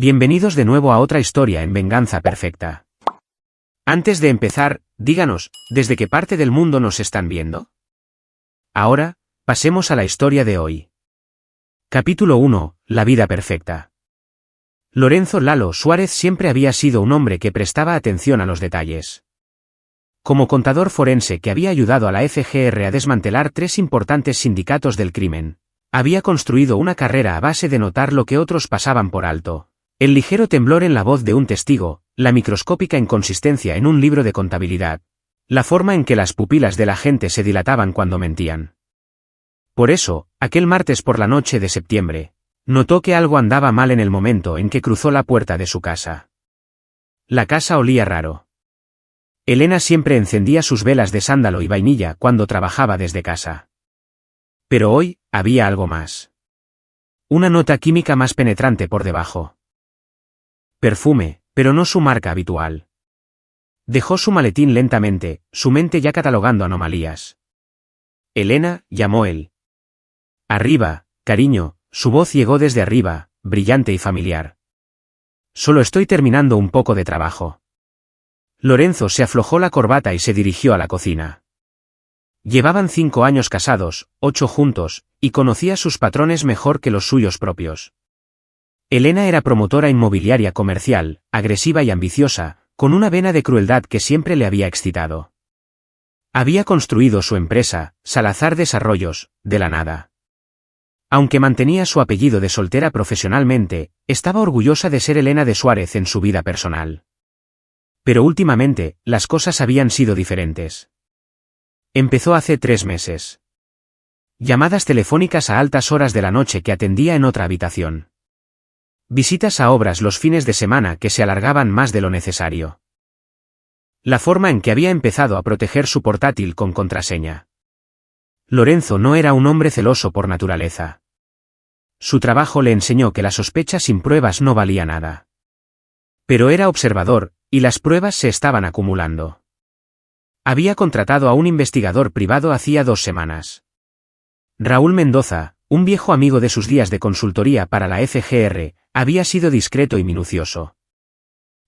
Bienvenidos de nuevo a otra historia en Venganza Perfecta. Antes de empezar, díganos, ¿desde qué parte del mundo nos están viendo? Ahora, pasemos a la historia de hoy. Capítulo 1. La vida perfecta. Lorenzo Lalo Suárez siempre había sido un hombre que prestaba atención a los detalles. Como contador forense que había ayudado a la FGR a desmantelar 3 importantes sindicatos del crimen, había construido una carrera a base de notar lo que otros pasaban por alto. El ligero temblor en la voz de un testigo, la microscópica inconsistencia en un libro de contabilidad, la forma en que las pupilas de la gente se dilataban cuando mentían. Por eso, aquel martes por la noche de septiembre, notó que algo andaba mal en el momento en que cruzó la puerta de su casa. La casa olía raro. Elena siempre encendía sus velas de sándalo y vainilla cuando trabajaba desde casa. Pero hoy, había algo más. Una nota química más penetrante por debajo. Perfume, pero no su marca habitual. Dejó su maletín lentamente, su mente ya catalogando anomalías. Elena, llamó él. Arriba, cariño, su voz llegó desde arriba, brillante y familiar. Solo estoy terminando un poco de trabajo. Lorenzo se aflojó la corbata y se dirigió a la cocina. Llevaban 5 años casados, 8 juntos, y conocía sus patrones mejor que los suyos propios. Elena era promotora inmobiliaria comercial, agresiva y ambiciosa, con una vena de crueldad que siempre le había excitado. Había construido su empresa, Salazar Desarrollos, de la nada. Aunque mantenía su apellido de soltera profesionalmente, estaba orgullosa de ser Elena de Suárez en su vida personal. Pero últimamente, las cosas habían sido diferentes. Empezó hace 3 meses. Llamadas telefónicas a altas horas de la noche que atendía en otra habitación. Visitas a obras los fines de semana que se alargaban más de lo necesario. La forma en que había empezado a proteger su portátil con contraseña. Lorenzo no era un hombre celoso por naturaleza. Su trabajo le enseñó que la sospecha sin pruebas no valía nada. Pero era observador, y las pruebas se estaban acumulando. Había contratado a un investigador privado hacía 2 semanas. Raúl Mendoza, un viejo amigo de sus días de consultoría para la FGR, había sido discreto y minucioso.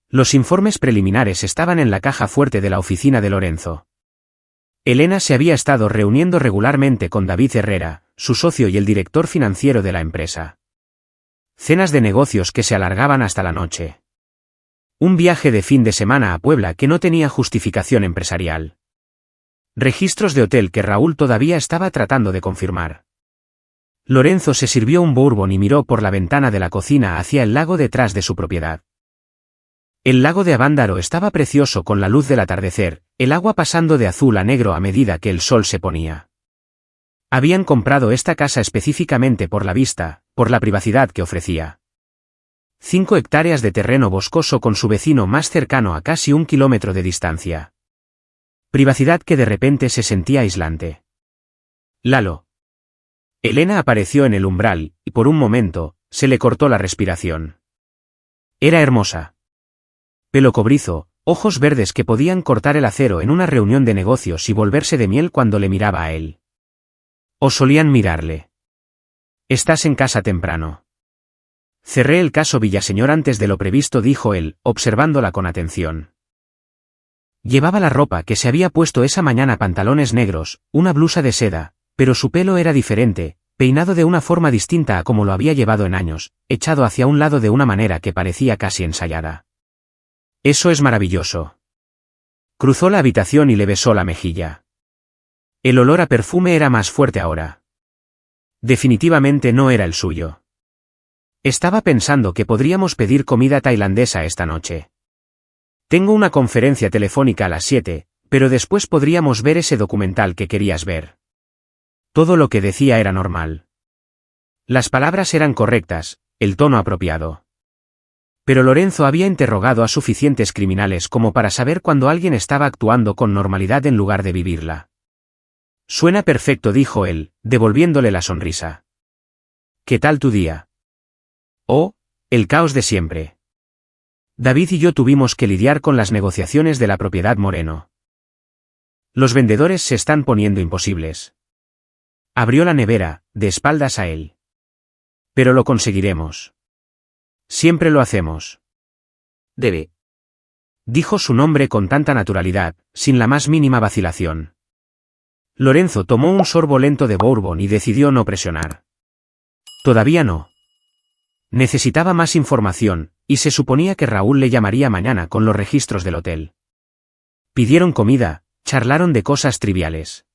Los informes preliminares estaban en la caja fuerte de la oficina de Lorenzo. Elena se había estado reuniendo regularmente con David Herrera, su socio y el director financiero de la empresa. Cenas de negocios que se alargaban hasta la noche. Un viaje de fin de semana a Puebla que no tenía justificación empresarial. Registros de hotel que Raúl todavía estaba tratando de confirmar. Lorenzo se sirvió un bourbon y miró por la ventana de la cocina hacia el lago detrás de su propiedad. El lago de Avándaro estaba precioso con la luz del atardecer, el agua pasando de azul a negro a medida que el sol se ponía. Habían comprado esta casa específicamente por la vista, por la privacidad que ofrecía. 5 hectáreas de terreno boscoso con su vecino más cercano a casi 1 kilómetro de distancia. Privacidad que de repente se sentía aislante. Lalo. Elena apareció en el umbral, y por un momento, se le cortó la respiración. Era hermosa. Pelo cobrizo, ojos verdes que podían cortar el acero en una reunión de negocios y volverse de miel cuando le miraba a él. O solían mirarle. Estás en casa temprano. Cerré el caso Villaseñor antes de lo previsto, dijo él, observándola con atención. Llevaba la ropa que se había puesto esa mañana, pantalones negros, una blusa de seda, pero su pelo era diferente, peinado de una forma distinta a como lo había llevado en años, echado hacia un lado de una manera que parecía casi ensayada. Eso es maravilloso. Cruzó la habitación y le besó la mejilla. El olor a perfume era más fuerte ahora. Definitivamente no era el suyo. Estaba pensando que podríamos pedir comida tailandesa esta noche. Tengo una conferencia telefónica a las 7, pero después podríamos ver ese documental que querías ver. Todo lo que decía era normal. Las palabras eran correctas, el tono apropiado. Pero Lorenzo había interrogado a suficientes criminales como para saber cuando alguien estaba actuando con normalidad en lugar de vivirla. Suena perfecto, dijo él, devolviéndole la sonrisa. ¿Qué tal tu día? Oh, el caos de siempre. David y yo tuvimos que lidiar con las negociaciones de la propiedad Moreno. Los vendedores se están poniendo imposibles. Abrió la nevera, de espaldas a él. Pero lo conseguiremos. Siempre lo hacemos. Debe. Dijo su nombre con tanta naturalidad, sin la más mínima vacilación. Lorenzo tomó un sorbo lento de bourbon y decidió no presionar. Todavía no. Necesitaba más información, y se suponía que Raúl le llamaría mañana con los registros del hotel. Pidieron comida, charlaron de cosas triviales.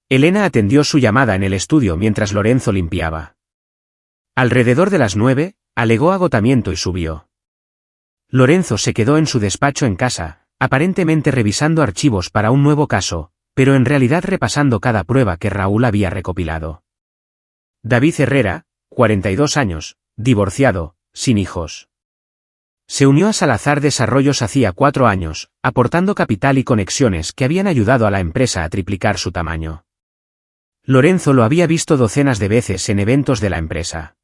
Elena atendió su llamada en el estudio mientras Lorenzo limpiaba. Alrededor de las 9, alegó agotamiento y subió. Lorenzo se quedó en su despacho en casa, aparentemente revisando archivos para un nuevo caso, pero en realidad repasando cada prueba que Raúl había recopilado. David Herrera, 42 años, divorciado, sin hijos. Se unió a Salazar Desarrollos hacía 4 años, aportando capital y conexiones que habían ayudado a la empresa a triplicar su tamaño. Lorenzo lo había visto docenas de veces en eventos de la empresa.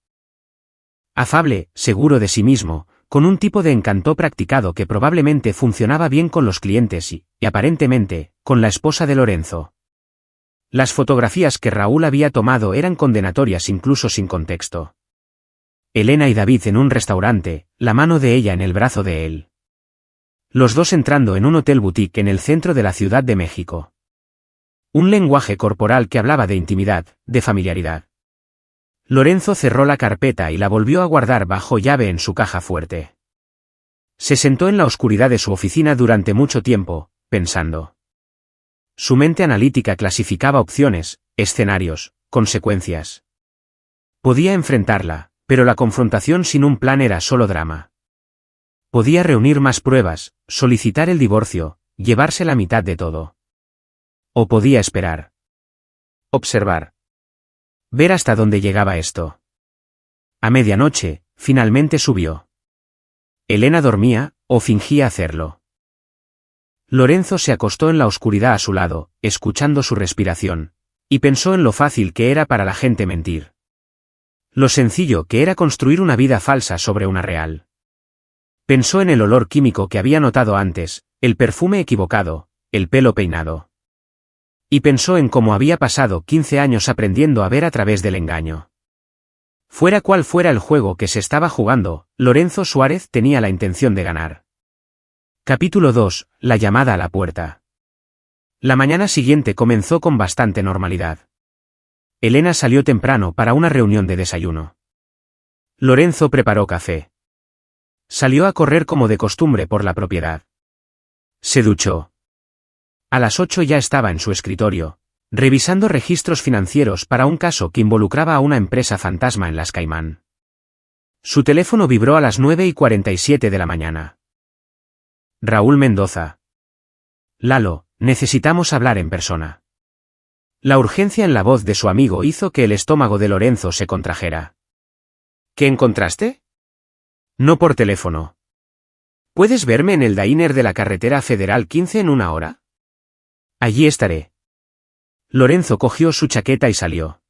Afable, seguro de sí mismo, con un tipo de encanto practicado que probablemente funcionaba bien con los clientes y, aparentemente, con la esposa de Lorenzo. Las fotografías que Raúl había tomado eran condenatorias incluso sin contexto. Elena y David en un restaurante, la mano de ella en el brazo de él. Los dos entrando en un hotel boutique en el centro de la Ciudad de México. Un lenguaje corporal que hablaba de intimidad, de familiaridad. Lorenzo cerró la carpeta y la volvió a guardar bajo llave en su caja fuerte. Se sentó en la oscuridad de su oficina durante mucho tiempo, pensando. Su mente analítica clasificaba opciones, escenarios, consecuencias. Podía enfrentarla, pero la confrontación sin un plan era solo drama. Podía reunir más pruebas, solicitar el divorcio, llevarse la mitad de todo. O podía esperar. Observar. Ver hasta dónde llegaba esto. A medianoche, finalmente subió. Elena dormía, o fingía hacerlo. Lorenzo se acostó en la oscuridad a su lado, escuchando su respiración, y pensó en lo fácil que era para la gente mentir. Lo sencillo que era construir una vida falsa sobre una real. Pensó en el olor químico que había notado antes, el perfume equivocado, el pelo peinado. Y pensó en cómo había pasado 15 años aprendiendo a ver a través del engaño. Fuera cual fuera el juego que se estaba jugando, Lorenzo Suárez tenía la intención de ganar. Capítulo 2. La llamada a la puerta. La mañana siguiente comenzó con bastante normalidad. Elena salió temprano para una reunión de desayuno. Lorenzo preparó café. Salió a correr como de costumbre por la propiedad. Se duchó. A las 8 ya estaba en su escritorio, revisando registros financieros para un caso que involucraba a una empresa fantasma en las Caimán. Su teléfono vibró a las 9:47 de la mañana. Raúl Mendoza. Lalo, necesitamos hablar en persona. La urgencia en la voz de su amigo hizo que el estómago de Lorenzo se contrajera. ¿Qué encontraste? No por teléfono. ¿Puedes verme en el diner de la carretera Federal 15 en 1 hora? Allí estaré. Lorenzo cogió su chaqueta y salió.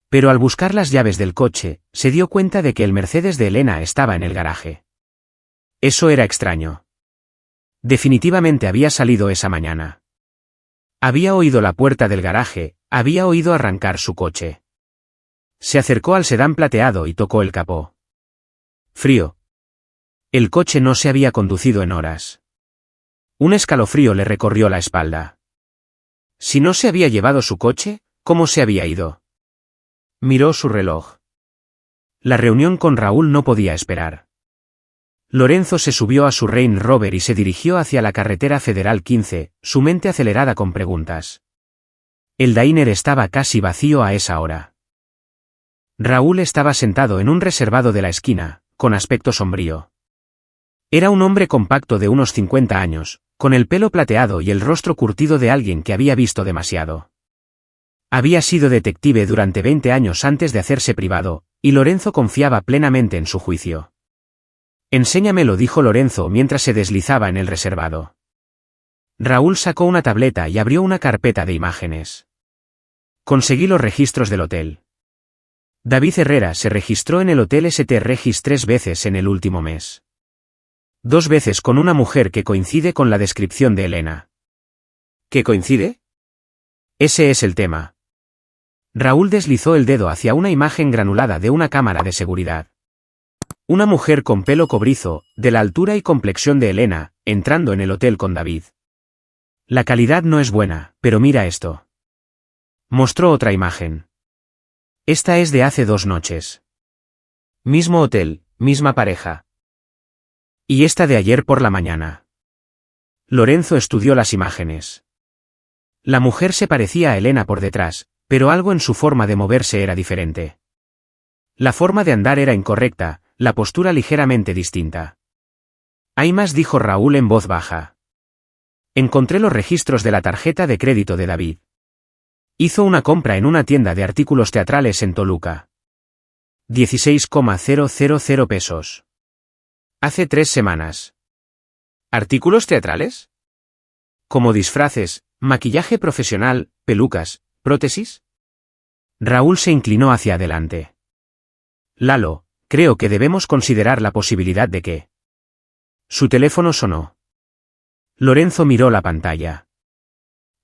Pero al buscar las llaves del coche, se dio cuenta de que el Mercedes de Elena estaba en el garaje. Eso era extraño. Definitivamente había salido esa mañana. Había oído la puerta del garaje, había oído arrancar su coche. Se acercó al sedán plateado y tocó el capó. Frío. El coche no se había conducido en horas. Un escalofrío le recorrió la espalda. Si no se había llevado su coche, ¿cómo se había ido? Miró su reloj. La reunión con Raúl no podía esperar. Lorenzo se subió a su Range Rover y se dirigió hacia la carretera Federal 15, su mente acelerada con preguntas. El diner estaba casi vacío a esa hora. Raúl estaba sentado en un reservado de la esquina, con aspecto sombrío. Era un hombre compacto de unos 50 años, con el pelo plateado y el rostro curtido de alguien que había visto demasiado. Había sido detective durante 20 años antes de hacerse privado, y Lorenzo confiaba plenamente en su juicio. Enséñamelo, dijo Lorenzo mientras se deslizaba en el reservado. Raúl sacó una tableta y abrió una carpeta de imágenes. Conseguí los registros del hotel. David Herrera se registró en el Hotel St. Regis 3 veces en el último mes. 2 veces con una mujer que coincide con la descripción de Elena. ¿Qué coincide? Ese es el tema. Raúl deslizó el dedo hacia una imagen granulada de una cámara de seguridad. Una mujer con pelo cobrizo, de la altura y complexión de Elena, entrando en el hotel con David. La calidad no es buena, pero mira esto. Mostró otra imagen. Esta es de hace 2 noches. Mismo hotel, misma pareja. Y esta de ayer por la mañana. Lorenzo estudió las imágenes. La mujer se parecía a Elena por detrás, pero algo en su forma de moverse era diferente. La forma de andar era incorrecta, la postura ligeramente distinta. Hay más, dijo Raúl en voz baja. Encontré los registros de la tarjeta de crédito de David. Hizo una compra en una tienda de artículos teatrales en Toluca. 16,000 pesos. Hace 3 semanas. ¿Artículos teatrales? Como disfraces, maquillaje profesional, pelucas, prótesis. Raúl se inclinó hacia adelante. Lalo, creo que debemos considerar la posibilidad de que... Su teléfono sonó. Lorenzo miró la pantalla.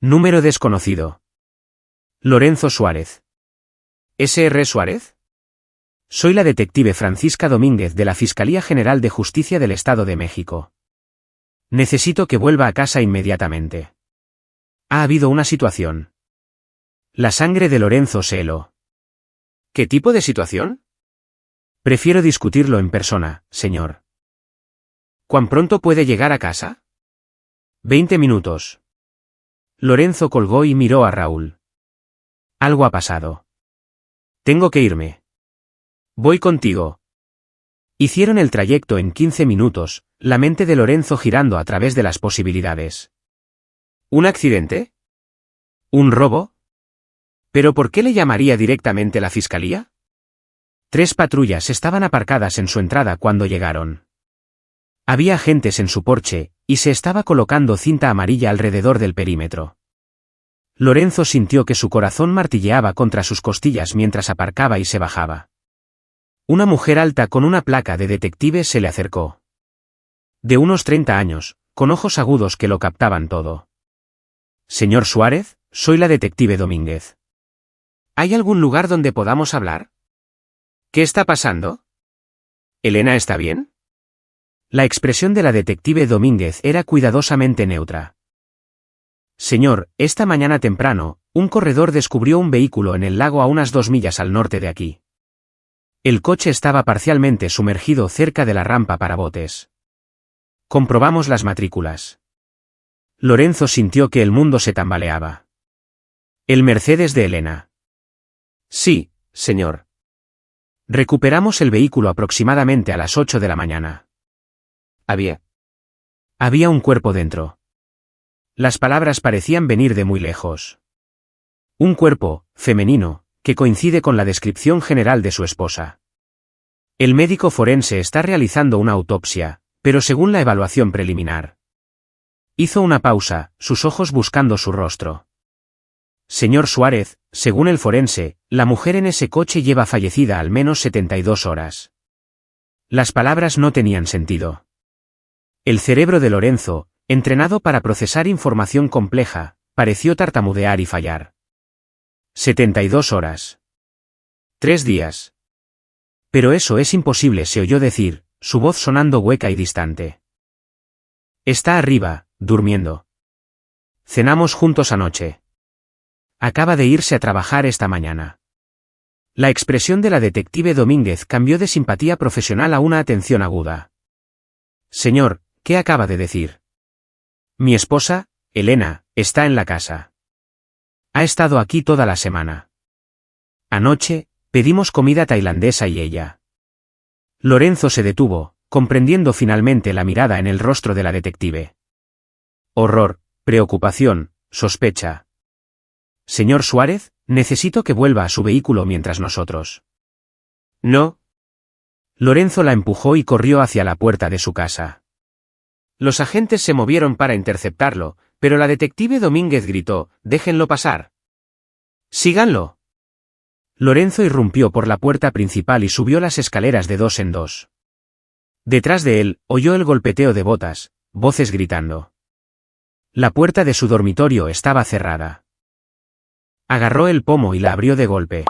Número desconocido. Lorenzo Suárez. ¿S.R. Suárez? Soy la detective Francisca Domínguez de la Fiscalía General de Justicia del Estado de México. Necesito que vuelva a casa inmediatamente. Ha habido una situación. La sangre de Lorenzo se heló. ¿Qué tipo de situación? Prefiero discutirlo en persona, señor. ¿Cuán pronto puede llegar a casa? 20 minutos. Lorenzo colgó y miró a Raúl. Algo ha pasado. Tengo que irme. Voy contigo. Hicieron el trayecto en 15 minutos, la mente de Lorenzo girando a través de las posibilidades. ¿Un accidente? ¿Un robo? ¿Pero por qué le llamaría directamente la fiscalía? 3 patrullas estaban aparcadas en su entrada cuando llegaron. Había agentes en su porche, y se estaba colocando cinta amarilla alrededor del perímetro. Lorenzo sintió que su corazón martilleaba contra sus costillas mientras aparcaba y se bajaba. Una mujer alta con una placa de detective se le acercó. De unos 30 años, con ojos agudos que lo captaban todo. Señor Suárez, soy la detective Domínguez. ¿Hay algún lugar donde podamos hablar? ¿Qué está pasando? ¿Elena está bien? La expresión de la detective Domínguez era cuidadosamente neutra. Señor, esta mañana temprano, un corredor descubrió un vehículo en el lago a unas 2 millas al norte de aquí. El coche estaba parcialmente sumergido cerca de la rampa para botes. Comprobamos las matrículas. Lorenzo sintió que el mundo se tambaleaba. ¿El Mercedes de Elena? Sí, señor. Recuperamos el vehículo aproximadamente a las 8 de la mañana. Había un cuerpo dentro. Las palabras parecían venir de muy lejos. Un cuerpo, femenino, que coincide con la descripción general de su esposa. El médico forense está realizando una autopsia, pero según la evaluación preliminar. Hizo una pausa, sus ojos buscando su rostro. Señor Suárez, según el forense, la mujer en ese coche lleva fallecida al menos 72 horas. Las palabras no tenían sentido. El cerebro de Lorenzo, entrenado para procesar información compleja, pareció tartamudear y fallar. 72 horas. 3 días. Pero eso es imposible, se oyó decir, su voz sonando hueca y distante. Está arriba, durmiendo. Cenamos juntos anoche. Acaba de irse a trabajar esta mañana. La expresión de la detective Domínguez cambió de simpatía profesional a una atención aguda. Señor, ¿qué acaba de decir? Mi esposa, Elena, está en la casa. Ha estado aquí toda la semana. Anoche, pedimos comida tailandesa y ella. Lorenzo se detuvo, comprendiendo finalmente la mirada en el rostro de la detective. Horror, preocupación, sospecha. Señor Suárez, necesito que vuelva a su vehículo mientras nosotros. No. Lorenzo la empujó y corrió hacia la puerta de su casa. Los agentes se movieron para interceptarlo, pero la detective Domínguez gritó, «Déjenlo pasar». «Síganlo». Lorenzo irrumpió por la puerta principal y subió las escaleras de 2 en 2. Detrás de él, oyó el golpeteo de botas, voces gritando. La puerta de su dormitorio estaba cerrada. Agarró el pomo y la abrió de golpe.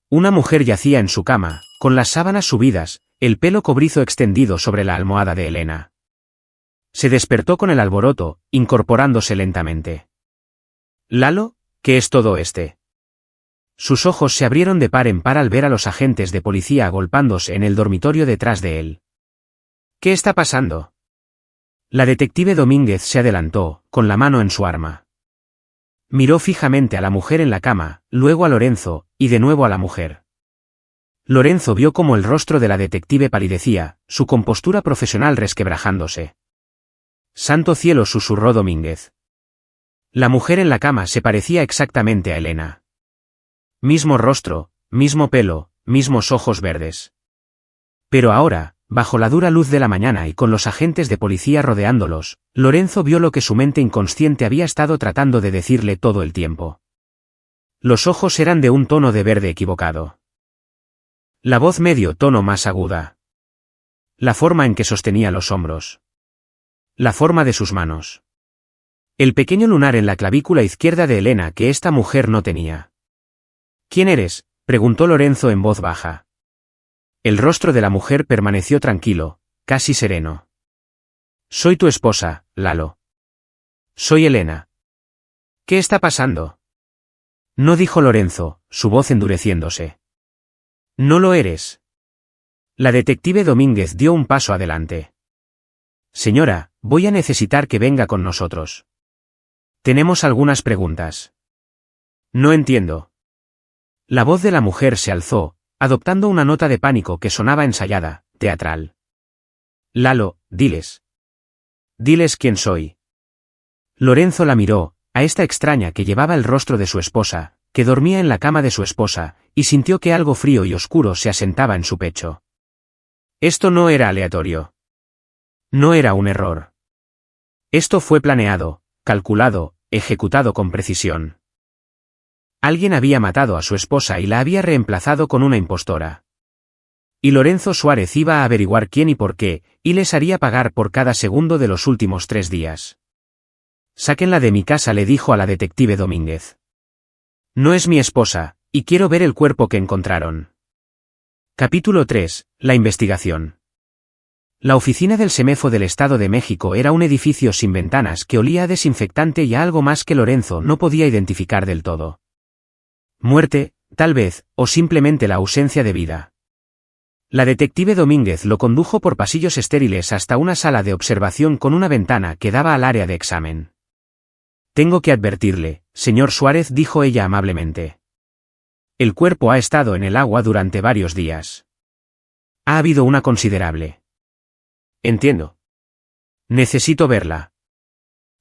Una mujer yacía en su cama, con las sábanas subidas, el pelo cobrizo extendido sobre la almohada de Elena. Se despertó con el alboroto, incorporándose lentamente. «Lalo, ¿qué es todo este?» Sus ojos se abrieron de par en par al ver a los agentes de policía agolpándose en el dormitorio detrás de él. «¿Qué está pasando?» La detective Domínguez se adelantó, con la mano en su arma. Miró fijamente a la mujer en la cama, luego a Lorenzo, y de nuevo a la mujer. Lorenzo vio cómo el rostro de la detective palidecía, su compostura profesional resquebrajándose. «Santo cielo», susurró Domínguez. La mujer en la cama se parecía exactamente a Elena. Mismo rostro, mismo pelo, mismos ojos verdes. Pero ahora, bajo la dura luz de la mañana y con los agentes de policía rodeándolos, Lorenzo vio lo que su mente inconsciente había estado tratando de decirle todo el tiempo. Los ojos eran de un tono de verde equivocado. La voz medio tono más aguda. La forma en que sostenía los hombros. La forma de sus manos. El pequeño lunar en la clavícula izquierda de Elena que esta mujer no tenía. «¿Quién eres?», preguntó Lorenzo en voz baja. El rostro de la mujer permaneció tranquilo, casi sereno. «Soy tu esposa, Lalo. Soy Elena». «¿Qué está pasando?». No dijo Lorenzo, su voz endureciéndose. «No lo eres». La detective Domínguez dio un paso adelante. «Señora, voy a necesitar que venga con nosotros. Tenemos algunas preguntas». «No entiendo». La voz de la mujer se alzó, adoptando una nota de pánico que sonaba ensayada, teatral. «Lalo, diles. Diles quién soy». Lorenzo la miró, a esta extraña que llevaba el rostro de su esposa, que dormía en la cama de su esposa, y sintió que algo frío y oscuro se asentaba en su pecho. Esto no era aleatorio. No era un error. Esto fue planeado, calculado, ejecutado con precisión. Alguien había matado a su esposa y la había reemplazado con una impostora. Y Lorenzo Suárez iba a averiguar quién y por qué, y les haría pagar por cada segundo de los últimos 3 días. «Sáquenla de mi casa», le dijo a la detective Domínguez. «No es mi esposa, y quiero ver el cuerpo que encontraron». Capítulo 3. La investigación. La oficina del Semefo del Estado de México era un edificio sin ventanas que olía a desinfectante y a algo más que Lorenzo no podía identificar del todo. Muerte, tal vez, o simplemente la ausencia de vida. La detective Domínguez lo condujo por pasillos estériles hasta una sala de observación con una ventana que daba al área de examen. «Tengo que advertirle, señor Suárez», dijo ella amablemente. «El cuerpo ha estado en el agua durante varios días. Ha habido una considerable». «Entiendo. Necesito verla».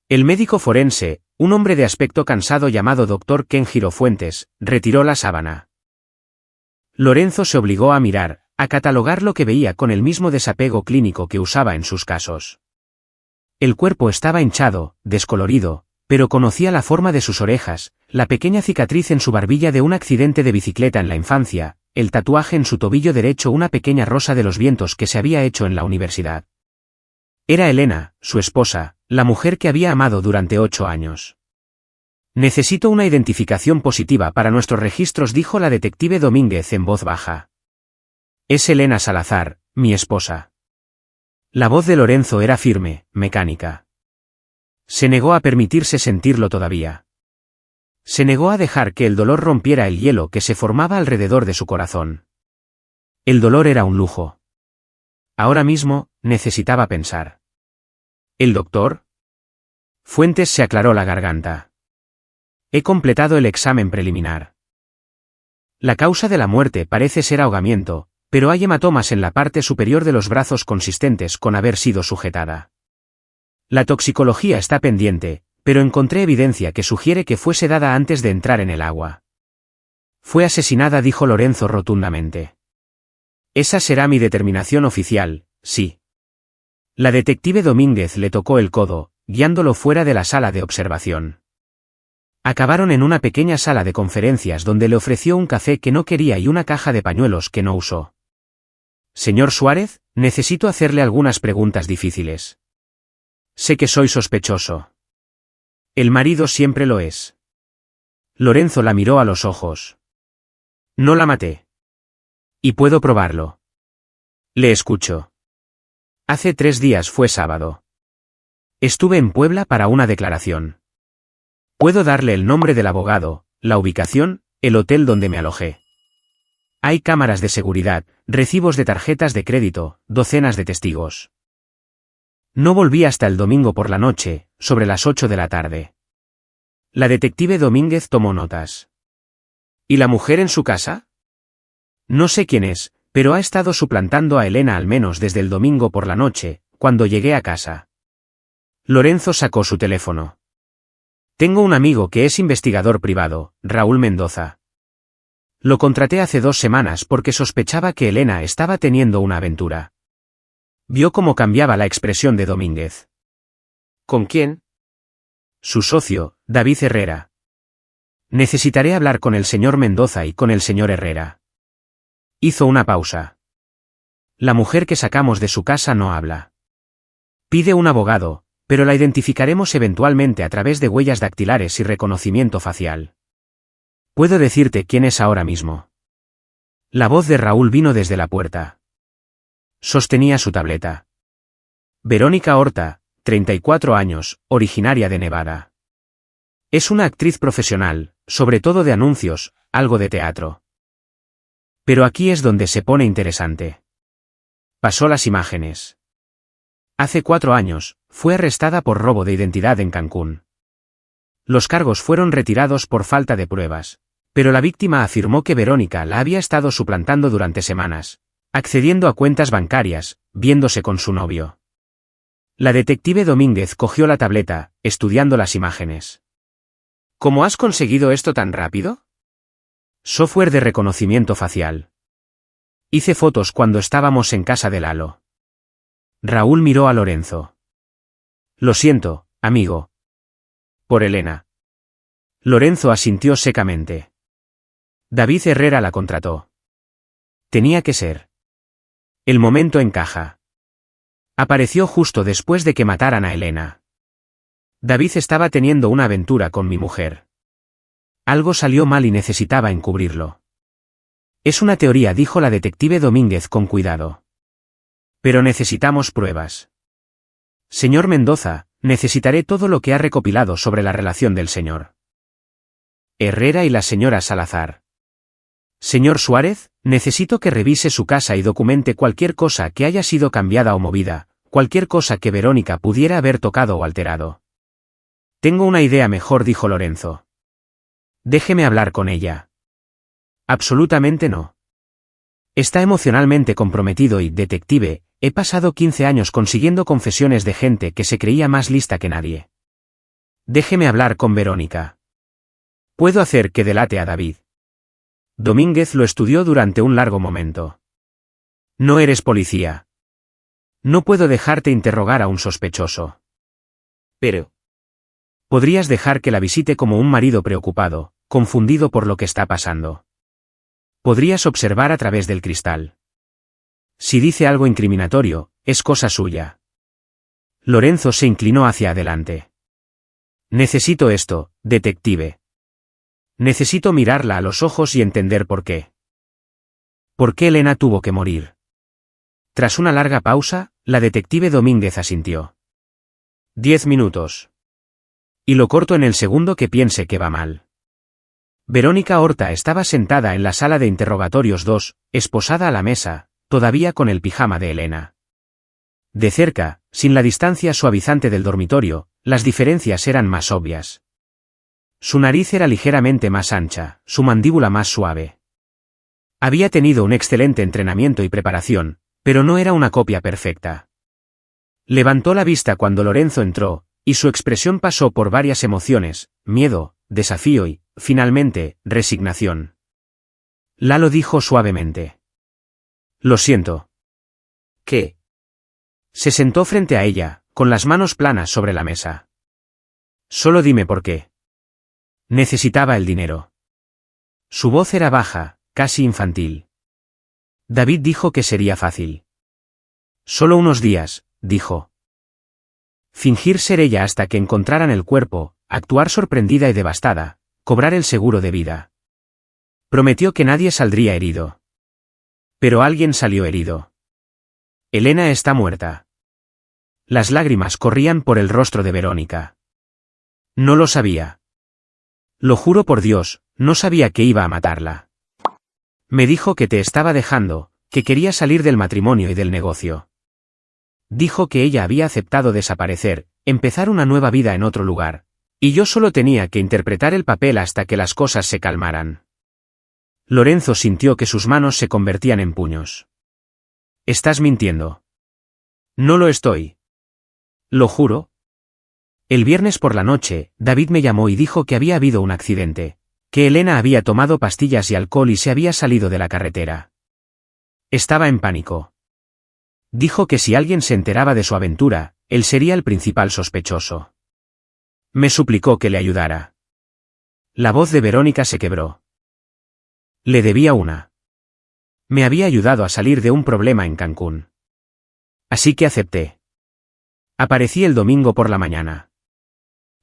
El médico forense, un hombre de aspecto cansado llamado Dr. Kenjiro Fuentes, retiró la sábana. Lorenzo se obligó a mirar, a catalogar lo que veía con el mismo desapego clínico que usaba en sus casos. El cuerpo estaba hinchado, descolorido, pero conocía la forma de sus orejas, la pequeña cicatriz en su barbilla de un accidente de bicicleta en la infancia, el tatuaje en su tobillo derecho, una pequeña rosa de los vientos que se había hecho en la universidad. Era Elena, su esposa, la mujer que había amado durante 8 años. «Necesito una identificación positiva para nuestros registros», dijo la detective Domínguez en voz baja. «Es Elena Salazar, mi esposa». La voz de Lorenzo era firme, mecánica. Se negó a permitirse sentirlo todavía. Se negó a dejar que el dolor rompiera el hielo que se formaba alrededor de su corazón. El dolor era un lujo. Ahora mismo, necesitaba pensar. ¿El doctor? Fuentes se aclaró la garganta. He completado el examen preliminar. La causa de la muerte parece ser ahogamiento, pero hay hematomas en la parte superior de los brazos consistentes con haber sido sujetada. La toxicología está pendiente, pero encontré evidencia que sugiere que fue sedada antes de entrar en el agua. Fue asesinada, dijo Lorenzo rotundamente. Esa será mi determinación oficial, sí. La detective Domínguez le tocó el codo, guiándolo fuera de la sala de observación. Acabaron en una pequeña sala de conferencias donde le ofreció un café que no quería y una caja de pañuelos que no usó. Señor Suárez, necesito hacerle algunas preguntas difíciles. Sé que soy sospechoso. El marido siempre lo es. Lorenzo la miró a los ojos. No la maté. Y puedo probarlo. Le escucho. Hace 3 días fue sábado. Estuve en Puebla para una declaración. Puedo darle el nombre del abogado, la ubicación, el hotel donde me alojé. Hay cámaras de seguridad, recibos de tarjetas de crédito, docenas de testigos. No volví hasta el domingo por la noche, sobre las 8 de la tarde. La detective Domínguez tomó notas. ¿Y la mujer en su casa? No sé quién es, pero ha estado suplantando a Elena al menos desde el domingo por la noche, cuando llegué a casa. Lorenzo sacó su teléfono. Tengo un amigo que es investigador privado, Raúl Mendoza. Lo contraté hace 2 semanas porque sospechaba que Elena estaba teniendo una aventura. Vio cómo cambiaba la expresión de Domínguez. ¿Con quién? Su socio, David Herrera. Necesitaré hablar con el señor Mendoza y con el señor Herrera. Hizo una pausa. La mujer que sacamos de su casa no habla. Pide un abogado, pero la identificaremos eventualmente a través de huellas dactilares y reconocimiento facial. Puedo decirte quién es ahora mismo. La voz de Raúl vino desde la puerta. Sostenía su tableta. Verónica Horta, 34 años, originaria de Nevada. Es una actriz profesional, sobre todo de anuncios, algo de teatro. Pero aquí es donde se pone interesante. Pasó las imágenes. Hace 4 años, fue arrestada por robo de identidad en Cancún. Los cargos fueron retirados por falta de pruebas, pero la víctima afirmó que Verónica la había estado suplantando durante semanas, accediendo a cuentas bancarias, viéndose con su novio. La detective Domínguez cogió la tableta, estudiando las imágenes. ¿Cómo has conseguido esto tan rápido? Software de reconocimiento facial. Hice fotos cuando estábamos en casa de Lalo. Raúl miró a Lorenzo. Lo siento, amigo. Por Elena. Lorenzo asintió secamente. David Herrera la contrató. Tenía que ser. El momento encaja. Apareció justo después de que mataran a Elena. David estaba teniendo una aventura con mi mujer. Algo salió mal y necesitaba encubrirlo. Es una teoría, dijo la detective Domínguez con cuidado. Pero necesitamos pruebas. Señor Mendoza, necesitaré todo lo que ha recopilado sobre la relación del señor Herrera y la señora Salazar. Señor Suárez, necesito que revise su casa y documente cualquier cosa que haya sido cambiada o movida, cualquier cosa que Verónica pudiera haber tocado o alterado. Tengo una idea mejor, dijo Lorenzo. Déjeme hablar con ella. Absolutamente no. Está emocionalmente comprometido y, detective, he pasado 15 años consiguiendo confesiones de gente que se creía más lista que nadie. Déjeme hablar con Verónica. Puedo hacer que delate a David. Domínguez lo estudió durante un largo momento. No eres policía. No puedo dejarte interrogar a un sospechoso. Pero podrías dejar que la visite como un marido preocupado, confundido por lo que está pasando. Podrías observar a través del cristal. Si dice algo incriminatorio, es cosa suya. Lorenzo se inclinó hacia adelante. Necesito esto, detective. Necesito mirarla a los ojos y entender por qué. ¿Por qué Elena tuvo que morir? Tras una larga pausa, la detective Domínguez asintió. 10 minutos. Y lo corto en el segundo que piense que va mal. Verónica Horta estaba sentada en la sala de interrogatorios 2, esposada a la mesa, todavía con el pijama de Elena. De cerca, sin la distancia suavizante del dormitorio, las diferencias eran más obvias. Su nariz era ligeramente más ancha, su mandíbula más suave. Había tenido un excelente entrenamiento y preparación, pero no era una copia perfecta. Levantó la vista cuando Lorenzo entró, y su expresión pasó por varias emociones: miedo, desafío y, finalmente, resignación. Lalo dijo suavemente. Lo siento. ¿Qué? Se sentó frente a ella, con las manos planas sobre la mesa. Solo dime por qué. Necesitaba el dinero. Su voz era baja, casi infantil. David dijo que sería fácil. Solo unos días, dijo. Fingir ser ella hasta que encontraran el cuerpo, actuar sorprendida y devastada, cobrar el seguro de vida. Prometió que nadie saldría herido. Pero alguien salió herido. Elena está muerta. Las lágrimas corrían por el rostro de Verónica. No lo sabía. Lo juro por Dios, no sabía que iba a matarla. Me dijo que te estaba dejando, que quería salir del matrimonio y del negocio. Dijo que ella había aceptado desaparecer, empezar una nueva vida en otro lugar, y yo solo tenía que interpretar el papel hasta que las cosas se calmaran. Lorenzo sintió que sus manos se convertían en puños. Estás mintiendo. No lo estoy. Lo juro. El viernes por la noche, David me llamó y dijo que había habido un accidente, que Elena había tomado pastillas y alcohol y se había salido de la carretera. Estaba en pánico. Dijo que si alguien se enteraba de su aventura, él sería el principal sospechoso. Me suplicó que le ayudara. La voz de Verónica se quebró. Le debía una. Me había ayudado a salir de un problema en Cancún. Así que acepté. Aparecí el domingo por la mañana.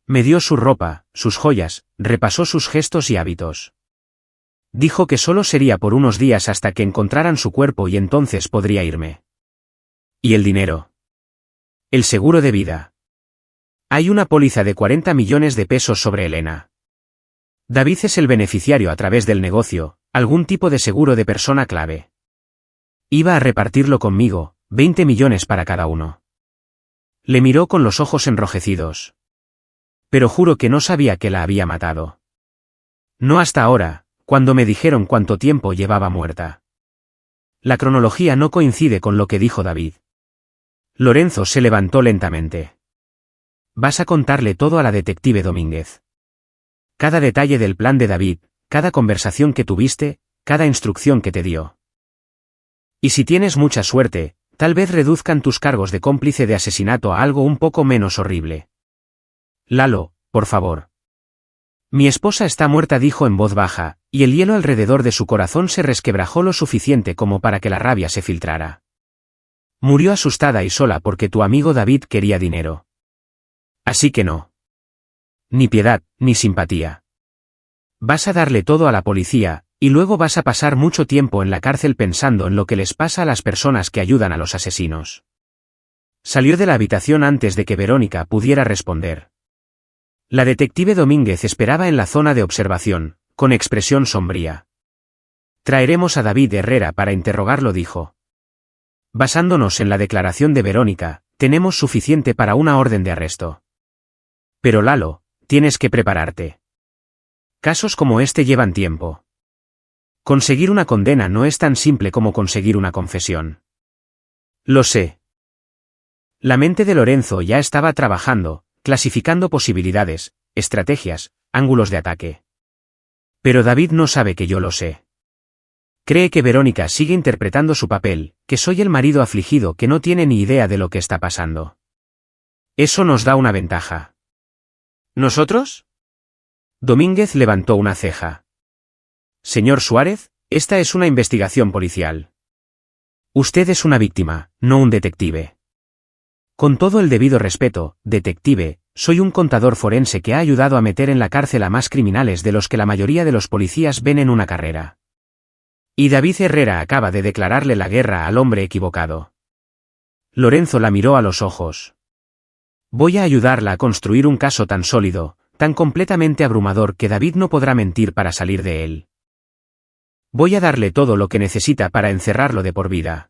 Me dio su ropa, sus joyas, repasó sus gestos y hábitos. Dijo que solo sería por unos días hasta que encontraran su cuerpo y entonces podría irme. ¿Y el dinero? El seguro de vida. Hay una póliza de 40 millones de pesos sobre Elena. David es el beneficiario a través del negocio, algún tipo de seguro de persona clave. Iba a repartirlo conmigo, 20 millones para cada uno. Le miró con los ojos enrojecidos. Pero juro que no sabía que la había matado. No hasta ahora, cuando me dijeron cuánto tiempo llevaba muerta. La cronología no coincide con lo que dijo David. Lorenzo se levantó lentamente. Vas a contarle todo a la detective Domínguez. Cada detalle del plan de David, cada conversación que tuviste, cada instrucción que te dio. Y si tienes mucha suerte, tal vez reduzcan tus cargos de cómplice de asesinato a algo un poco menos horrible. Lalo, por favor. Mi esposa está muerta, dijo en voz baja, y el hielo alrededor de su corazón se resquebrajó lo suficiente como para que la rabia se filtrara. Murió asustada y sola porque tu amigo David quería dinero. Así que no. Ni piedad, ni simpatía. Vas a darle todo a la policía, y luego vas a pasar mucho tiempo en la cárcel pensando en lo que les pasa a las personas que ayudan a los asesinos. Salió de la habitación antes de que Verónica pudiera responder. La detective Domínguez esperaba en la zona de observación, con expresión sombría. Traeremos a David Herrera para interrogarlo, dijo. Basándonos en la declaración de Verónica, tenemos suficiente para una orden de arresto. Pero Lalo, tienes que prepararte. Casos como este llevan tiempo. Conseguir una condena no es tan simple como conseguir una confesión. Lo sé. La mente de Lorenzo ya estaba trabajando, clasificando posibilidades, estrategias, ángulos de ataque. Pero David no sabe que yo lo sé. Cree que Verónica sigue interpretando su papel, que soy el marido afligido que no tiene ni idea de lo que está pasando. Eso nos da una ventaja. ¿Nosotros? Domínguez levantó una ceja. Señor Suárez, esta es una investigación policial. Usted es una víctima, no un detective. Con todo el debido respeto, detective, soy un contador forense que ha ayudado a meter en la cárcel a más criminales de los que la mayoría de los policías ven en una carrera. Y David Herrera acaba de declararle la guerra al hombre equivocado. Lorenzo la miró a los ojos. Voy a ayudarla a construir un caso tan sólido, tan completamente abrumador que David no podrá mentir para salir de él. Voy a darle todo lo que necesita para encerrarlo de por vida.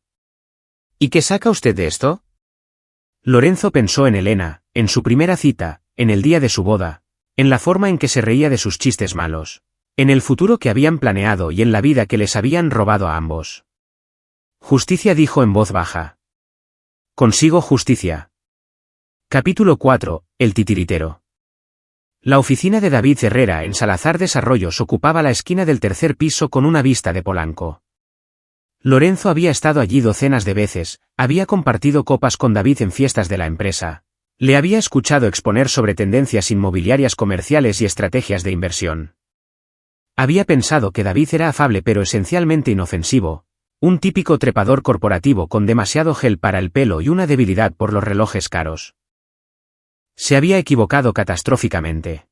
¿Y qué saca usted de esto? Lorenzo pensó en Elena, en su primera cita, en el día de su boda, en la forma en que se reía de sus chistes malos, en el futuro que habían planeado y en la vida que les habían robado a ambos. Justicia, dijo en voz baja. Consigo justicia. Capítulo 4, El titiritero. La oficina de David Herrera en Salazar Desarrollos ocupaba la esquina del tercer piso con una vista de Polanco. Lorenzo había estado allí docenas de veces, había compartido copas con David en fiestas de la empresa. Le había escuchado exponer sobre tendencias inmobiliarias comerciales y estrategias de inversión. Había pensado que David era afable pero esencialmente inofensivo, un típico trepador corporativo con demasiado gel para el pelo y una debilidad por los relojes caros. Se había equivocado catastróficamente.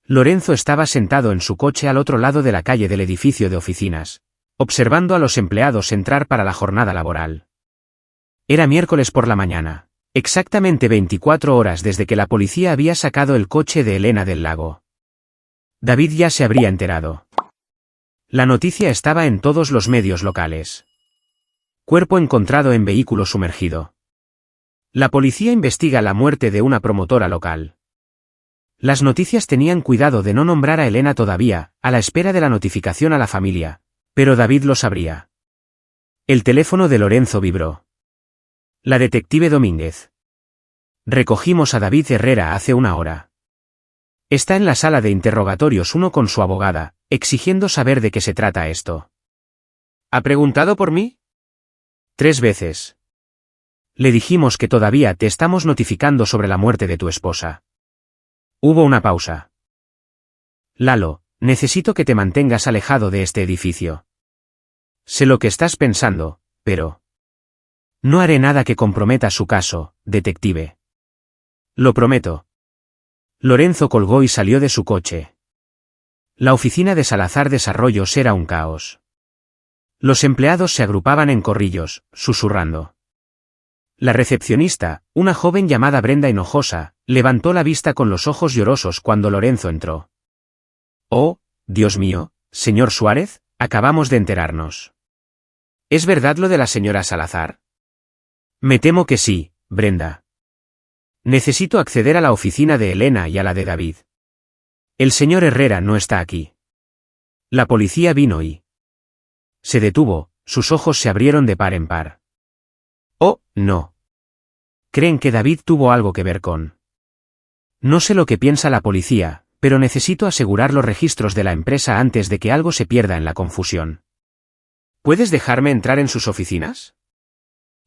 Lorenzo estaba sentado en su coche al otro lado de la calle del edificio de oficinas, observando a los empleados entrar para la jornada laboral. Era miércoles por la mañana, exactamente 24 horas desde que la policía había sacado el coche de Elena del lago. David ya se habría enterado. La noticia estaba en todos los medios locales. Cuerpo encontrado en vehículo sumergido. La policía investiga la muerte de una promotora local. Las noticias tenían cuidado de no nombrar a Elena todavía, a la espera de la notificación a la familia, pero David lo sabría. El teléfono de Lorenzo vibró. La detective Domínguez. Recogimos a David Herrera hace una hora. Está en la sala de interrogatorios uno con su abogada, exigiendo saber de qué se trata esto. ¿Ha preguntado por mí? 3 veces. Le dijimos que todavía te estamos notificando sobre la muerte de tu esposa. Hubo una pausa. Lalo, necesito que te mantengas alejado de este edificio. Sé lo que estás pensando, pero... No haré nada que comprometa su caso, detective. Lo prometo. Lorenzo colgó y salió de su coche. La oficina de Salazar Desarrollos era un caos. Los empleados se agrupaban en corrillos, susurrando. La recepcionista, una joven llamada Brenda Hinojosa, levantó la vista con los ojos llorosos cuando Lorenzo entró. Oh, Dios mío, señor Suárez, acabamos de enterarnos. ¿Es verdad lo de la señora Salazar? Me temo que sí, Brenda. Necesito acceder a la oficina de Elena y a la de David. El señor Herrera no está aquí. La policía vino y... Se detuvo, sus ojos se abrieron de par en par. Oh, no. ¿Creen que David tuvo algo que ver con? No sé lo que piensa la policía, pero necesito asegurar los registros de la empresa antes de que algo se pierda en la confusión. ¿Puedes dejarme entrar en sus oficinas?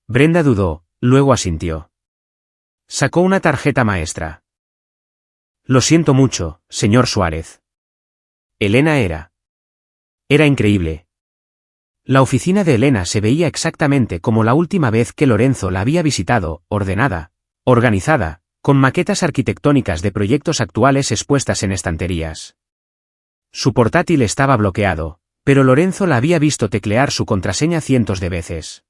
Brenda dudó, luego asintió. Sacó una tarjeta maestra. Lo siento mucho, señor Suárez. Elena era. Era increíble. La oficina de Elena se veía exactamente como la última vez que Lorenzo la había visitado, ordenada, organizada, con maquetas arquitectónicas de proyectos actuales expuestas en estanterías. Su portátil estaba bloqueado, pero Lorenzo la había visto teclear su contraseña cientos de veces.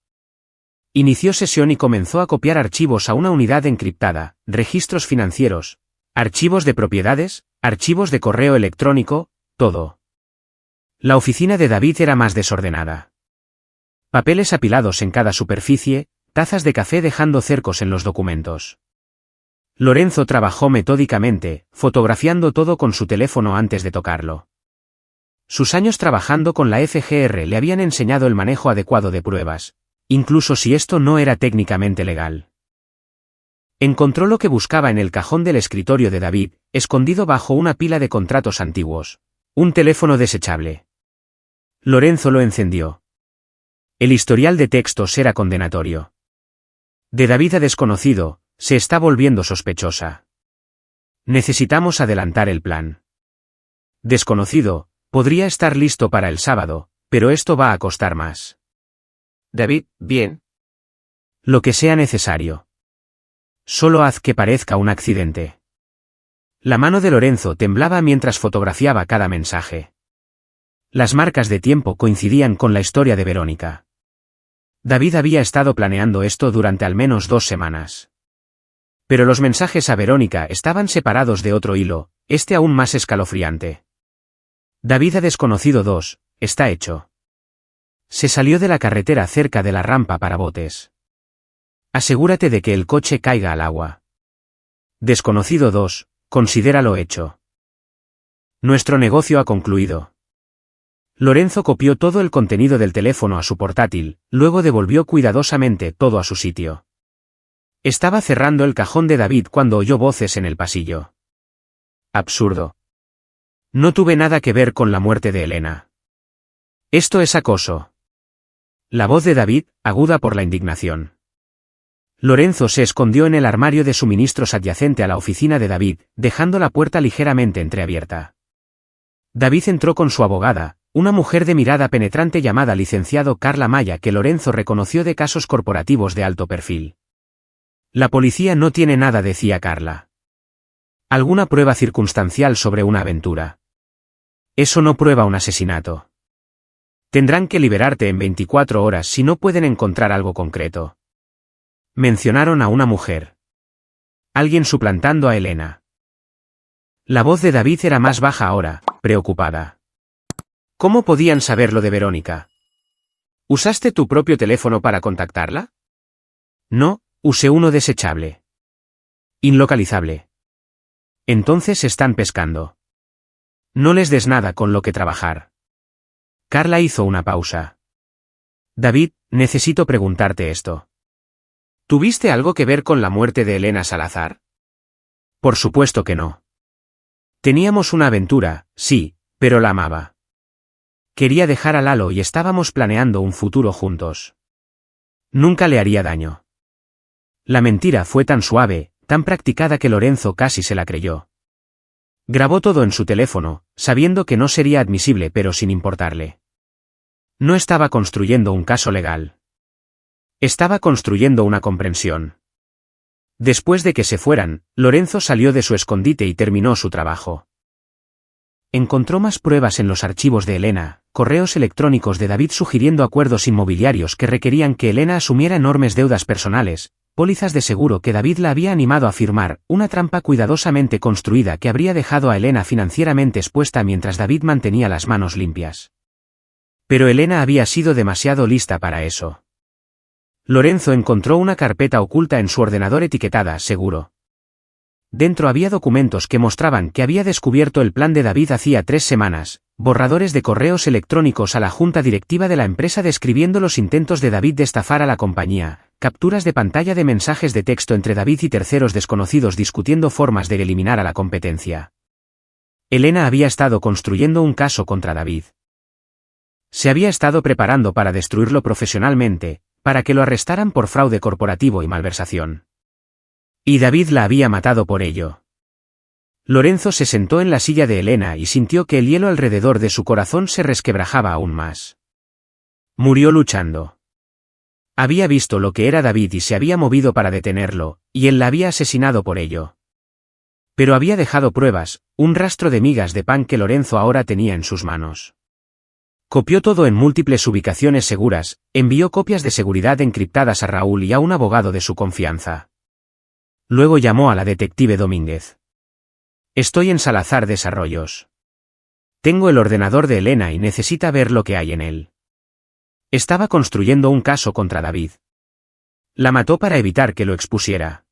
Inició sesión y comenzó a copiar archivos a una unidad encriptada, registros financieros, archivos de propiedades, archivos de correo electrónico, todo. La oficina de David era más desordenada. Papeles apilados en cada superficie, tazas de café dejando cercos en los documentos. Lorenzo trabajó metódicamente, fotografiando todo con su teléfono antes de tocarlo. Sus años trabajando con la FGR le habían enseñado el manejo adecuado de pruebas, incluso si esto no era técnicamente legal. Encontró lo que buscaba en el cajón del escritorio de David, escondido bajo una pila de contratos antiguos. Un teléfono desechable. Lorenzo lo encendió. El historial de textos era condenatorio. De David a desconocido, se está volviendo sospechosa. Necesitamos adelantar el plan. Desconocido, podría estar listo para el sábado, pero esto va a costar más. David, bien. Lo que sea necesario. Solo haz que parezca un accidente. La mano de Lorenzo temblaba mientras fotografiaba cada mensaje. Las marcas de tiempo coincidían con la historia de Verónica. David había estado planeando esto durante al menos 2 semanas. Pero los mensajes a Verónica estaban separados de otro hilo, este aún más escalofriante. David ha desconocido 2, está hecho. Se salió de la carretera cerca de la rampa para botes. Asegúrate de que el coche caiga al agua. Desconocido 2, considéralo hecho. Nuestro negocio ha concluido. Lorenzo copió todo el contenido del teléfono a su portátil, luego devolvió cuidadosamente todo a su sitio. Estaba cerrando el cajón de David cuando oyó voces en el pasillo. Absurdo. No tuve nada que ver con la muerte de Elena. Esto es acoso. La voz de David, aguda por la indignación. Lorenzo se escondió en el armario de suministros adyacente a la oficina de David, dejando la puerta ligeramente entreabierta. David entró con su abogada, una mujer de mirada penetrante llamada licenciado Carla Maya que Lorenzo reconoció de casos corporativos de alto perfil. La policía no tiene nada, decía Carla. Alguna prueba circunstancial sobre una aventura. Eso no prueba un asesinato. Tendrán que liberarte en 24 horas si no pueden encontrar algo concreto. Mencionaron a una mujer. Alguien suplantando a Elena. La voz de David era más baja ahora, preocupada. ¿Cómo podían saber lo de Verónica? ¿Usaste tu propio teléfono para contactarla? No, usé uno desechable. Inlocalizable. Entonces están pescando. No les des nada con lo que trabajar. Carla hizo una pausa. David, necesito preguntarte esto. ¿Tuviste algo que ver con la muerte de Elena Salazar? Por supuesto que no. Teníamos una aventura, sí, pero la amaba. Quería dejar a Lalo y estábamos planeando un futuro juntos. Nunca le haría daño. La mentira fue tan suave, tan practicada que Lorenzo casi se la creyó. Grabó todo en su teléfono, sabiendo que no sería admisible pero sin importarle. No estaba construyendo un caso legal. Estaba construyendo una comprensión. Después de que se fueran, Lorenzo salió de su escondite y terminó su trabajo. Encontró más pruebas en los archivos de Elena, correos electrónicos de David sugiriendo acuerdos inmobiliarios que requerían que Elena asumiera enormes deudas personales, pólizas de seguro que David la había animado a firmar, una trampa cuidadosamente construida que habría dejado a Elena financieramente expuesta mientras David mantenía las manos limpias. Pero Elena había sido demasiado lista para eso. Lorenzo encontró una carpeta oculta en su ordenador etiquetada seguro. Dentro había documentos que mostraban que había descubierto el plan de David hacía 3 semanas, borradores de correos electrónicos a la junta directiva de la empresa describiendo los intentos de David de estafar a la compañía, capturas de pantalla de mensajes de texto entre David y terceros desconocidos discutiendo formas de eliminar a la competencia. Elena había estado construyendo un caso contra David. Se había estado preparando para destruirlo profesionalmente, para que lo arrestaran por fraude corporativo y malversación. Y David la había matado por ello. Lorenzo se sentó en la silla de Elena y sintió que el hielo alrededor de su corazón se resquebrajaba aún más. Murió luchando. Había visto lo que era David y se había movido para detenerlo, y él la había asesinado por ello. Pero había dejado pruebas, un rastro de migas de pan que Lorenzo ahora tenía en sus manos. Copió todo en múltiples ubicaciones seguras, envió copias de seguridad encriptadas a Raúl y a un abogado de su confianza. Luego llamó a la detective Domínguez. Estoy en Salazar Desarrollos. Tengo el ordenador de Elena y necesita ver lo que hay en él. Estaba construyendo un caso contra David. La mató para evitar que lo expusiera.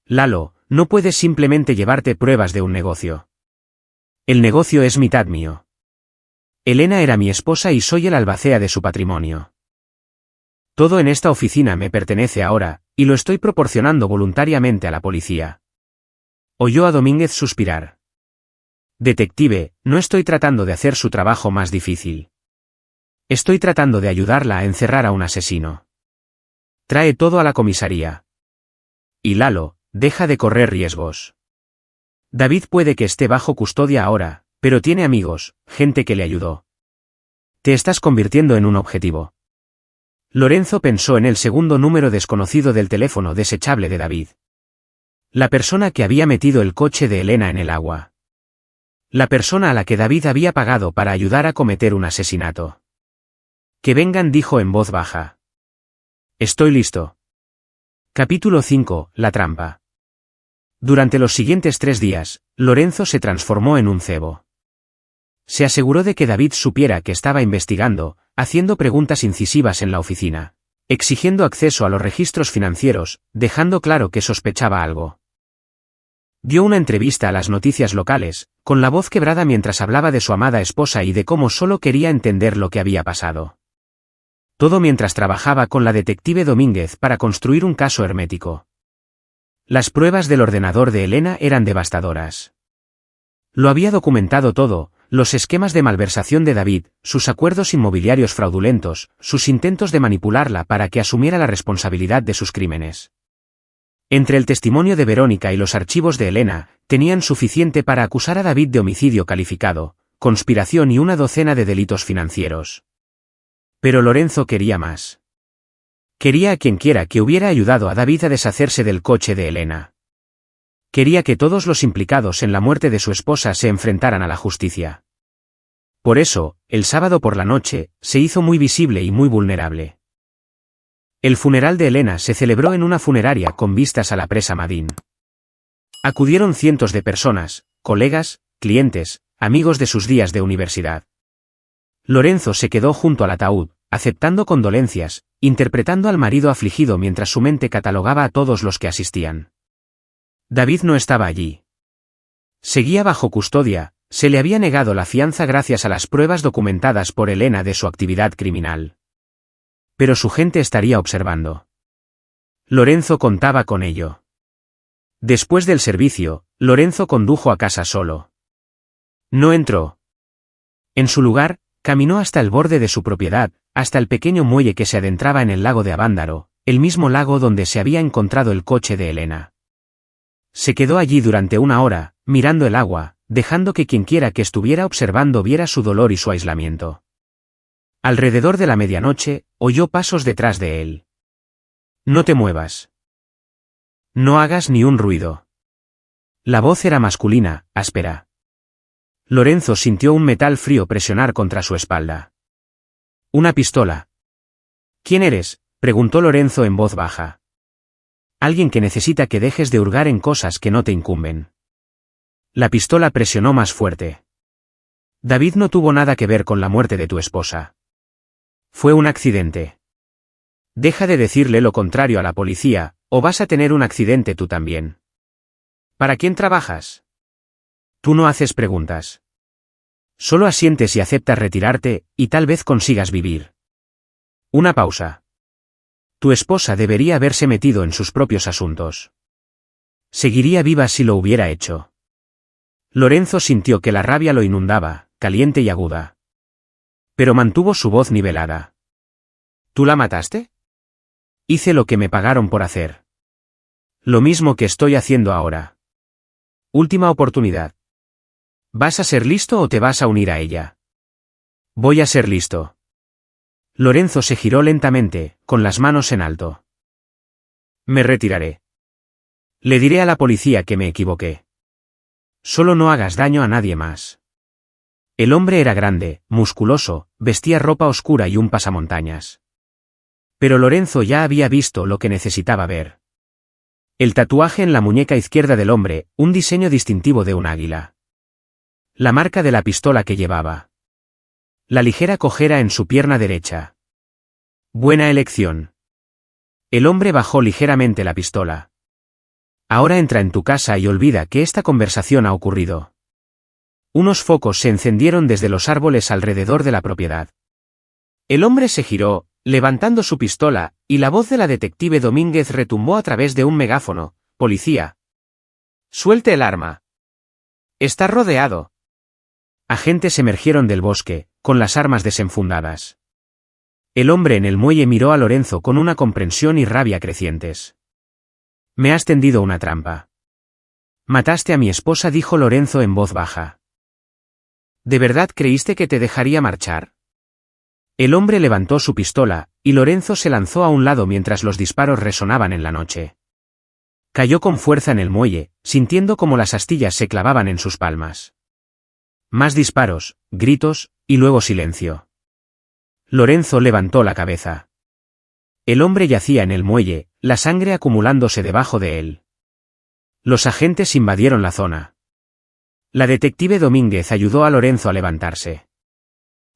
Lalo, no puedes simplemente llevarte pruebas de un negocio. El negocio es mitad mío. Elena era mi esposa y soy el albacea de su patrimonio. Todo en esta oficina me pertenece ahora, y lo estoy proporcionando voluntariamente a la policía. Oyó a Domínguez suspirar. Detective, no estoy tratando de hacer su trabajo más difícil. Estoy tratando de ayudarla a encerrar a un asesino. Trae todo a la comisaría. Y Lalo, deja de correr riesgos. David puede que esté bajo custodia ahora, pero tiene amigos, gente que le ayudó. Te estás convirtiendo en un objetivo. Lorenzo pensó en el segundo número desconocido del teléfono desechable de David. La persona que había metido el coche de Elena en el agua. La persona a la que David había pagado para ayudar a cometer un asesinato. Que vengan, dijo en voz baja. Estoy listo. Capítulo 5, La trampa. Durante los siguientes 3 días, Lorenzo se transformó en un cebo. Se aseguró de que David supiera que estaba investigando, haciendo preguntas incisivas en la oficina, exigiendo acceso a los registros financieros, dejando claro que sospechaba algo. Dio una entrevista a las noticias locales, con la voz quebrada mientras hablaba de su amada esposa y de cómo solo quería entender lo que había pasado. Todo mientras trabajaba con la detective Domínguez para construir un caso hermético. Las pruebas del ordenador de Elena eran devastadoras. Lo había documentado todo, los esquemas de malversación de David, sus acuerdos inmobiliarios fraudulentos, sus intentos de manipularla para que asumiera la responsabilidad de sus crímenes. Entre el testimonio de Verónica y los archivos de Elena, tenían suficiente para acusar a David de homicidio calificado, conspiración y una docena de delitos financieros. Pero Lorenzo quería más. Quería a quienquiera que hubiera ayudado a David a deshacerse del coche de Elena. Quería que todos los implicados en la muerte de su esposa se enfrentaran a la justicia. Por eso, el sábado por la noche, se hizo muy visible y muy vulnerable. El funeral de Elena se celebró en una funeraria con vistas a la presa Madin. Acudieron cientos de personas, colegas, clientes, amigos de sus días de universidad. Lorenzo se quedó junto al ataúd, aceptando condolencias, interpretando al marido afligido mientras su mente catalogaba a todos los que asistían. David no estaba allí. Seguía bajo custodia, se le había negado la fianza gracias a las pruebas documentadas por Elena de su actividad criminal. Pero su gente estaría observando. Lorenzo contaba con ello. Después del servicio, Lorenzo condujo a casa solo. No entró. En su lugar, caminó hasta el borde de su propiedad, hasta el pequeño muelle que se adentraba en el lago de Avándaro, el mismo lago donde se había encontrado el coche de Elena. Se quedó allí durante una hora, mirando el agua, dejando que quienquiera que estuviera observando viera su dolor y su aislamiento. Alrededor de la medianoche, oyó pasos detrás de él. No te muevas. No hagas ni un ruido. La voz era masculina, áspera. Lorenzo sintió un metal frío presionar contra su espalda. Una pistola. ¿Quién eres?, preguntó Lorenzo en voz baja. Alguien que necesita que dejes de hurgar en cosas que no te incumben. La pistola presionó más fuerte. David no tuvo nada que ver con la muerte de tu esposa. Fue un accidente. Deja de decirle lo contrario a la policía, o vas a tener un accidente tú también. ¿Para quién trabajas? Tú no haces preguntas. Solo asientes y aceptas retirarte, y tal vez consigas vivir. Una pausa. Tu esposa debería haberse metido en sus propios asuntos. Seguiría viva si lo hubiera hecho. Lorenzo sintió que la rabia lo inundaba, caliente y aguda. Pero mantuvo su voz nivelada. ¿Tú la mataste? Hice lo que me pagaron por hacer. Lo mismo que estoy haciendo ahora. Última oportunidad. ¿Vas a ser listo o te vas a unir a ella? Voy a ser listo. Lorenzo se giró lentamente, con las manos en alto. Me retiraré. Le diré a la policía que me equivoqué. Solo no hagas daño a nadie más. El hombre era grande, musculoso, vestía ropa oscura y un pasamontañas. Pero Lorenzo ya había visto lo que necesitaba ver. El tatuaje en la muñeca izquierda del hombre, un diseño distintivo de un águila. La marca de la pistola que llevaba. La ligera cojera en su pierna derecha. Buena elección. El hombre bajó ligeramente la pistola. Ahora entra en tu casa y olvida que esta conversación ha ocurrido. Unos focos se encendieron desde los árboles alrededor de la propiedad. El hombre se giró, levantando su pistola, y la voz de la detective Domínguez retumbó a través de un megáfono. Policía. Suelte el arma. Está rodeado. Agentes emergieron del bosque, con las armas desenfundadas. El hombre en el muelle miró a Lorenzo con una comprensión y rabia crecientes. Me has tendido una trampa. Mataste a mi esposa, dijo Lorenzo en voz baja. ¿De verdad creíste que te dejaría marchar? El hombre levantó su pistola, y Lorenzo se lanzó a un lado mientras los disparos resonaban en la noche. Cayó con fuerza en el muelle, sintiendo como las astillas se clavaban en sus palmas. Más disparos, gritos, y luego silencio. Lorenzo levantó la cabeza. El hombre yacía en el muelle, la sangre acumulándose debajo de él. Los agentes invadieron la zona. La detective Domínguez ayudó a Lorenzo a levantarse.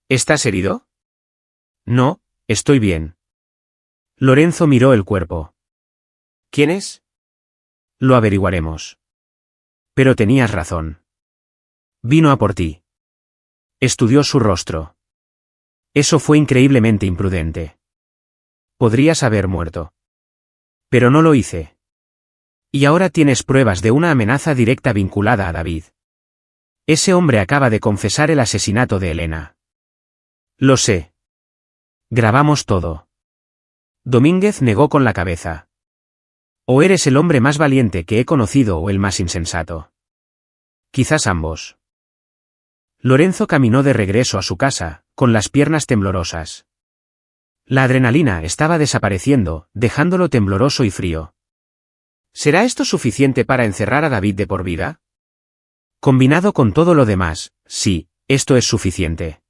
¿Estás herido? No, estoy bien. Lorenzo miró el cuerpo. ¿Quién es? Lo averiguaremos. Pero tenías razón. Vino a por ti. Estudió su rostro. Eso fue increíblemente imprudente. Podrías haber muerto. Pero no lo hice. Y ahora tienes pruebas de una amenaza directa vinculada a David. Ese hombre acaba de confesar el asesinato de Elena. Lo sé. Grabamos todo. Domínguez negó con la cabeza. O eres el hombre más valiente que he conocido o el más insensato. Quizás ambos. Lorenzo caminó de regreso a su casa, con las piernas temblorosas. La adrenalina estaba desapareciendo, dejándolo tembloroso y frío. ¿Será esto suficiente para encerrar a David de por vida? Combinado con todo lo demás, sí, esto es suficiente.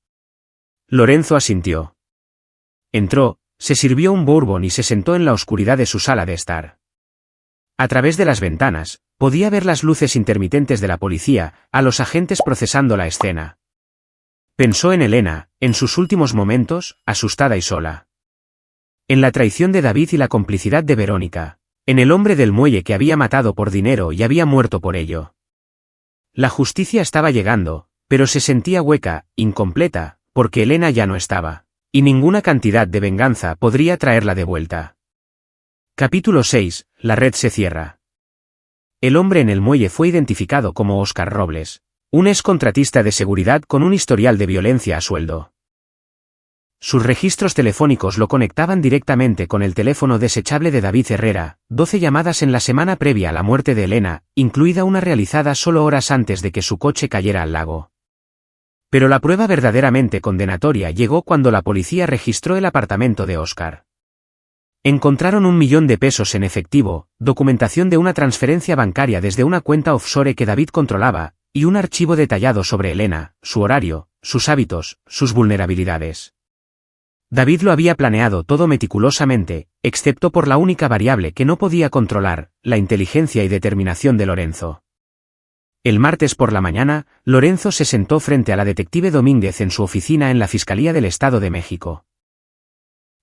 Lorenzo asintió. Entró, se sirvió un bourbon y se sentó en la oscuridad de su sala de estar. A través de las ventanas, podía ver las luces intermitentes de la policía, a los agentes procesando la escena. Pensó en Elena, en sus últimos momentos, asustada y sola. En la traición de David y la complicidad de Verónica. En el hombre del muelle que había matado por dinero y había muerto por ello. La justicia estaba llegando, pero se sentía hueca, incompleta, porque Elena ya no estaba. Y ninguna cantidad de venganza podría traerla de vuelta. Capítulo 6. La red se cierra. El hombre en el muelle fue identificado como Óscar Robles, un excontratista de seguridad con un historial de violencia a sueldo. Sus registros telefónicos lo conectaban directamente con el teléfono desechable de David Herrera, 12 llamadas en la semana previa a la muerte de Elena, incluida una realizada solo horas antes de que su coche cayera al lago. Pero la prueba verdaderamente condenatoria llegó cuando la policía registró el apartamento de Óscar. Encontraron 1 millón de pesos en efectivo, documentación de una transferencia bancaria desde una cuenta offshore que David controlaba, y un archivo detallado sobre Elena, su horario, sus hábitos, sus vulnerabilidades. David lo había planeado todo meticulosamente, excepto por la única variable que no podía controlar, la inteligencia y determinación de Lorenzo. El martes por la mañana, Lorenzo se sentó frente a la detective Domínguez en su oficina en la Fiscalía del Estado de México.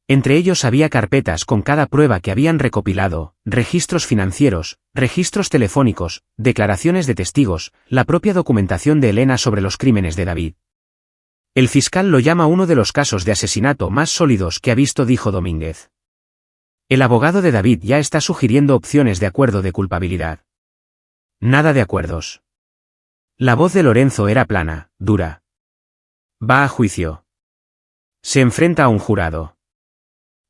Entre ellos había carpetas con cada prueba que habían recopilado, registros financieros, registros telefónicos, declaraciones de testigos, la propia documentación de Elena sobre los crímenes de David. El fiscal lo llama uno de los casos de asesinato más sólidos que ha visto, dijo Domínguez. El abogado de David ya está sugiriendo opciones de acuerdo de culpabilidad. Nada de acuerdos. La voz de Lorenzo era plana, dura. Va a juicio. Se enfrenta a un jurado.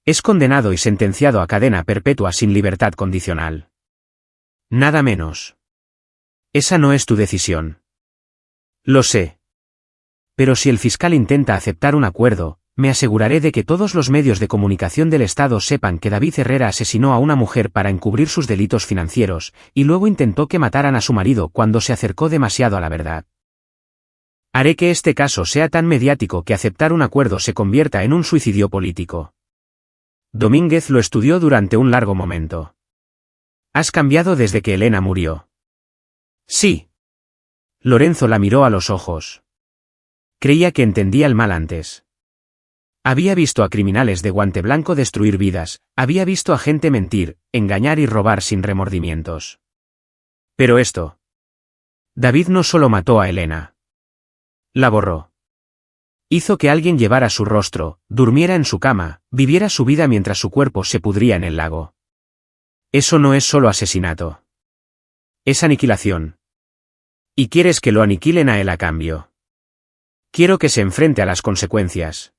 Es condenado y sentenciado a cadena perpetua sin libertad condicional. Nada menos. Esa no es tu decisión. Lo sé. Pero si el fiscal intenta aceptar un acuerdo, me aseguraré de que todos los medios de comunicación del Estado sepan que David Herrera asesinó a una mujer para encubrir sus delitos financieros, y luego intentó que mataran a su marido cuando se acercó demasiado a la verdad. Haré que este caso sea tan mediático que aceptar un acuerdo se convierta en un suicidio político. Domínguez lo estudió durante un largo momento. ¿Has cambiado desde que Elena murió? Sí. Lorenzo la miró a los ojos. Creía que entendía el mal antes. Había visto a criminales de guante blanco destruir vidas, había visto a gente mentir, engañar y robar sin remordimientos. Pero esto. David no solo mató a Elena. La borró. Hizo que alguien llevara su rostro, durmiera en su cama, viviera su vida mientras su cuerpo se pudría en el lago. Eso no es solo asesinato. Es aniquilación. Y quieres que lo aniquilen a él a cambio. Quiero que se enfrente a las consecuencias.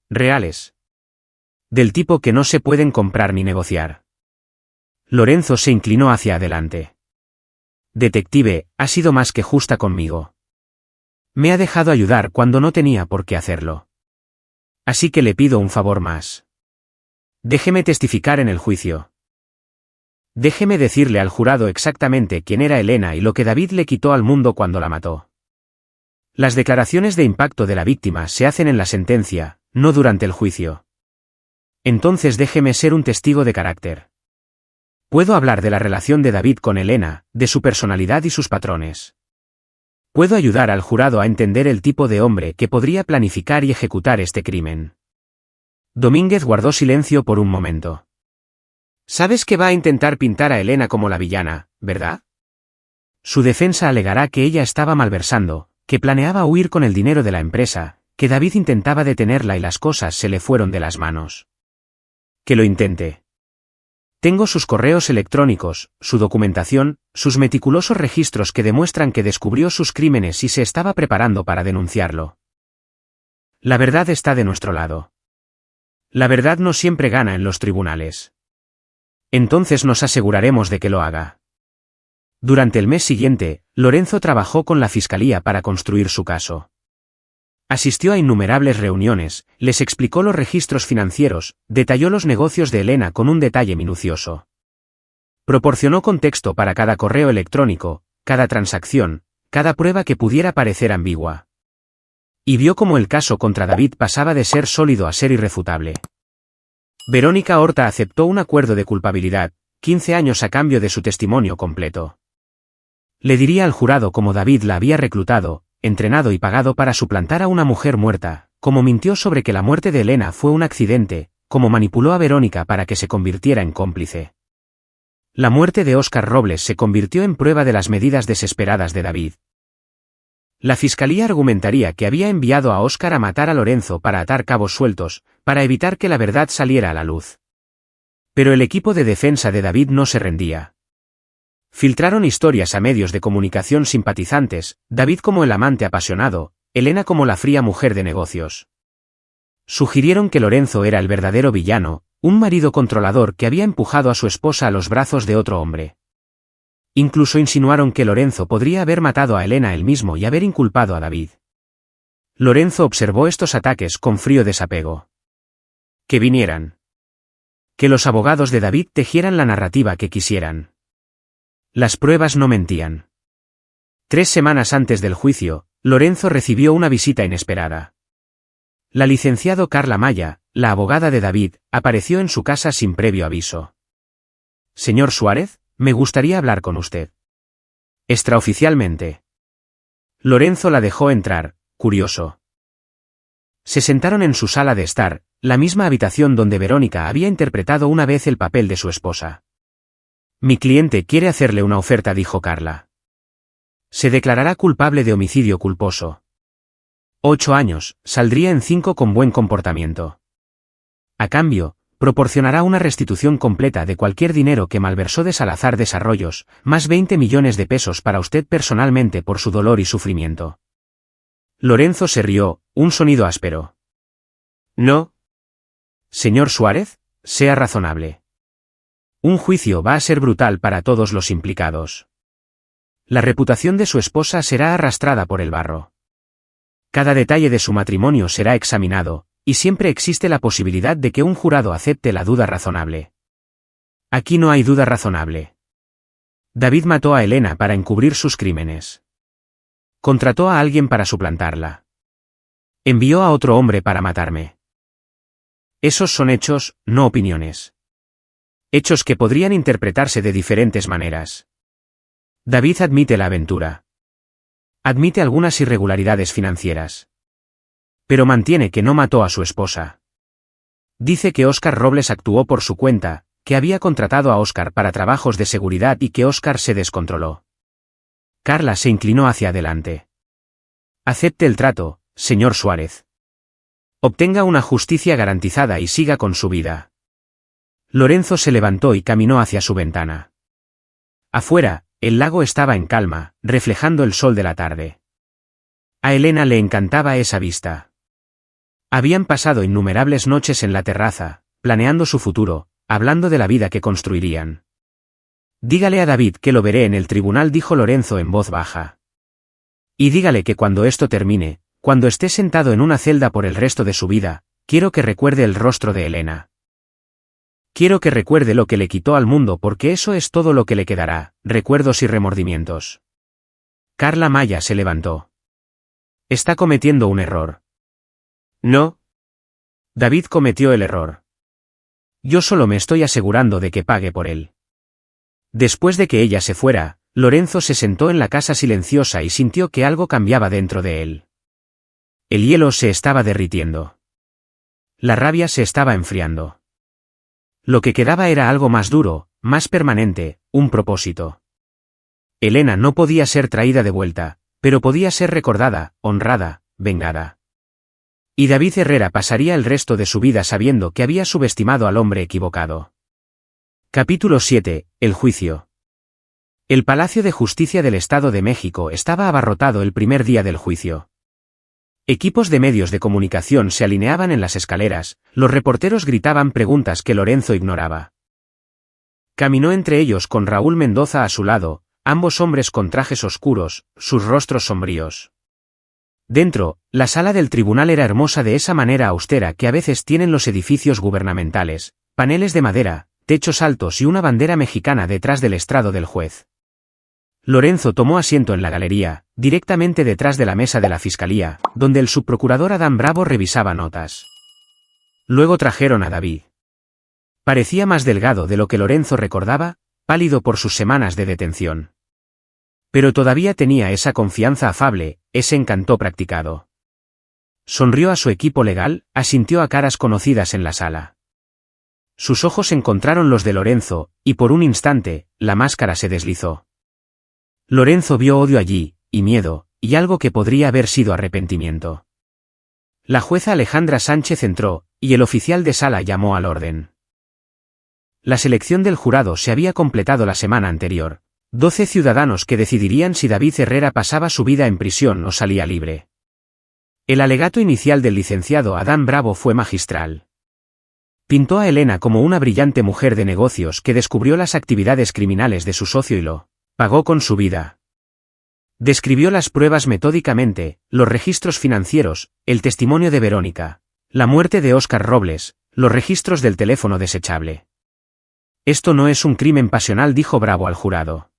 Reales. Del tipo que no se pueden comprar ni negociar. Lorenzo se inclinó hacia adelante. Detective, ha sido más que justa conmigo. Me ha dejado ayudar cuando no tenía por qué hacerlo. Así que le pido un favor más. Déjeme testificar en el juicio. Déjeme decirle al jurado exactamente quién era Elena y lo que David le quitó al mundo cuando la mató. Las declaraciones de impacto de la víctima se hacen en la sentencia, no durante el juicio. Entonces déjeme ser un testigo de carácter. Puedo hablar de la relación de David con Elena, de su personalidad y sus patrones. Puedo ayudar al jurado a entender el tipo de hombre que podría planificar y ejecutar este crimen. Domínguez guardó silencio por un momento. Sabes que va a intentar pintar a Elena como la villana, ¿verdad? Su defensa alegará que ella estaba malversando, que planeaba huir con el dinero de la empresa, que David intentaba detenerla y las cosas se le fueron de las manos. Que lo intente. Tengo sus correos electrónicos, su documentación, sus meticulosos registros que demuestran que descubrió sus crímenes y se estaba preparando para denunciarlo. La verdad está de nuestro lado. La verdad no siempre gana en los tribunales. Entonces nos aseguraremos de que lo haga. Durante el mes siguiente, Lorenzo trabajó con la fiscalía para construir su caso. Asistió a innumerables reuniones, les explicó los registros financieros, detalló los negocios de Elena con un detalle minucioso. Proporcionó contexto para cada correo electrónico, cada transacción, cada prueba que pudiera parecer ambigua. Y vio cómo el caso contra David pasaba de ser sólido a ser irrefutable. Verónica Horta aceptó un acuerdo de culpabilidad, 15 años a cambio de su testimonio completo. Le diría al jurado cómo David la había reclutado, entrenado y pagado para suplantar a una mujer muerta, cómo mintió sobre que la muerte de Elena fue un accidente, cómo manipuló a Verónica para que se convirtiera en cómplice. La muerte de Óscar Robles se convirtió en prueba de las medidas desesperadas de David. La fiscalía argumentaría que había enviado a Óscar a matar a Lorenzo para atar cabos sueltos, para evitar que la verdad saliera a la luz. Pero el equipo de defensa de David no se rendía. Filtraron historias a medios de comunicación simpatizantes, David como el amante apasionado, Elena como la fría mujer de negocios. Sugirieron que Lorenzo era el verdadero villano, un marido controlador que había empujado a su esposa a los brazos de otro hombre. Incluso insinuaron que Lorenzo podría haber matado a Elena él mismo y haber inculpado a David. Lorenzo observó estos ataques con frío desapego. Que vinieran. Que los abogados de David tejieran la narrativa que quisieran. Las pruebas no mentían. 3 semanas antes del juicio, Lorenzo recibió una visita inesperada. La licenciado Carla Maya, la abogada de David, apareció en su casa sin previo aviso. «Señor Suárez, me gustaría hablar con usted». Extraoficialmente. Lorenzo la dejó entrar, curioso. Se sentaron en su sala de estar, la misma habitación donde Verónica había interpretado una vez el papel de su esposa. «Mi cliente quiere hacerle una oferta», dijo Carla. «Se declarará culpable de homicidio culposo. 8 años, saldría en 5 con buen comportamiento. A cambio, proporcionará una restitución completa de cualquier dinero que malversó de Salazar Desarrollos, más 20 millones de pesos para usted personalmente por su dolor y sufrimiento». Lorenzo se rió, un sonido áspero. «No. Señor Suárez, sea razonable. Un juicio va a ser brutal para todos los implicados. La reputación de su esposa será arrastrada por el barro. Cada detalle de su matrimonio será examinado, y siempre existe la posibilidad de que un jurado acepte la duda razonable. Aquí no hay duda razonable. David mató a Elena para encubrir sus crímenes. Contrató a alguien para suplantarla. Envió a otro hombre para matarme. Esos son hechos, no opiniones. Hechos que podrían interpretarse de diferentes maneras. David admite la aventura. Admite algunas irregularidades financieras. Pero mantiene que no mató a su esposa. Dice que Óscar Robles actuó por su cuenta, que había contratado a Óscar para trabajos de seguridad y que Óscar se descontroló. Carla se inclinó hacia adelante. Acepte el trato, señor Suárez. Obtenga una justicia garantizada y siga con su vida. Lorenzo se levantó y caminó hacia su ventana. Afuera, el lago estaba en calma, reflejando el sol de la tarde. A Elena le encantaba esa vista. Habían pasado innumerables noches en la terraza, planeando su futuro, hablando de la vida que construirían. «Dígale a David que lo veré en el tribunal», dijo Lorenzo en voz baja. «Y dígale que cuando esto termine, cuando esté sentado en una celda por el resto de su vida, quiero que recuerde el rostro de Elena. Quiero que recuerde lo que le quitó al mundo porque eso es todo lo que le quedará, recuerdos y remordimientos». Carla Maya se levantó. «Está cometiendo un error». «No. David cometió el error. Yo solo me estoy asegurando de que pague por él». Después de que ella se fuera, Lorenzo se sentó en la casa silenciosa y sintió que algo cambiaba dentro de él. El hielo se estaba derritiendo. La rabia se estaba enfriando. Lo que quedaba era algo más duro, más permanente, un propósito. Elena no podía ser traída de vuelta, pero podía ser recordada, honrada, vengada. Y David Herrera pasaría el resto de su vida sabiendo que había subestimado al hombre equivocado. Capítulo 7. El juicio. El Palacio de Justicia del Estado de México estaba abarrotado el primer día del juicio. Equipos de medios de comunicación se alineaban en las escaleras, los reporteros gritaban preguntas que Lorenzo ignoraba. Caminó entre ellos con Raúl Mendoza a su lado, ambos hombres con trajes oscuros, sus rostros sombríos. Dentro, la sala del tribunal era hermosa de esa manera austera que a veces tienen los edificios gubernamentales, paneles de madera, techos altos y una bandera mexicana detrás del estrado del juez. Lorenzo tomó asiento en la galería, directamente detrás de la mesa de la fiscalía, donde el subprocurador Adán Bravo revisaba notas. Luego trajeron a David. Parecía más delgado de lo que Lorenzo recordaba, pálido por sus semanas de detención. Pero todavía tenía esa confianza afable, ese encanto practicado. Sonrió a su equipo legal, asintió a caras conocidas en la sala. Sus ojos encontraron los de Lorenzo, y por un instante, la máscara se deslizó. Lorenzo vio odio allí, y miedo, y algo que podría haber sido arrepentimiento. La jueza Alejandra Sánchez entró, y el oficial de sala llamó al orden. La selección del jurado se había completado la semana anterior. 12 ciudadanos que decidirían si David Herrera pasaba su vida en prisión o salía libre. El alegato inicial del licenciado Adán Bravo fue magistral. Pintó a Elena como una brillante mujer de negocios que descubrió las actividades criminales de su socio y lo pagó con su vida. Describió las pruebas metódicamente, los registros financieros, el testimonio de Verónica, la muerte de Óscar Robles, los registros del teléfono desechable. Esto no es un crimen pasional, dijo Bravo al jurado.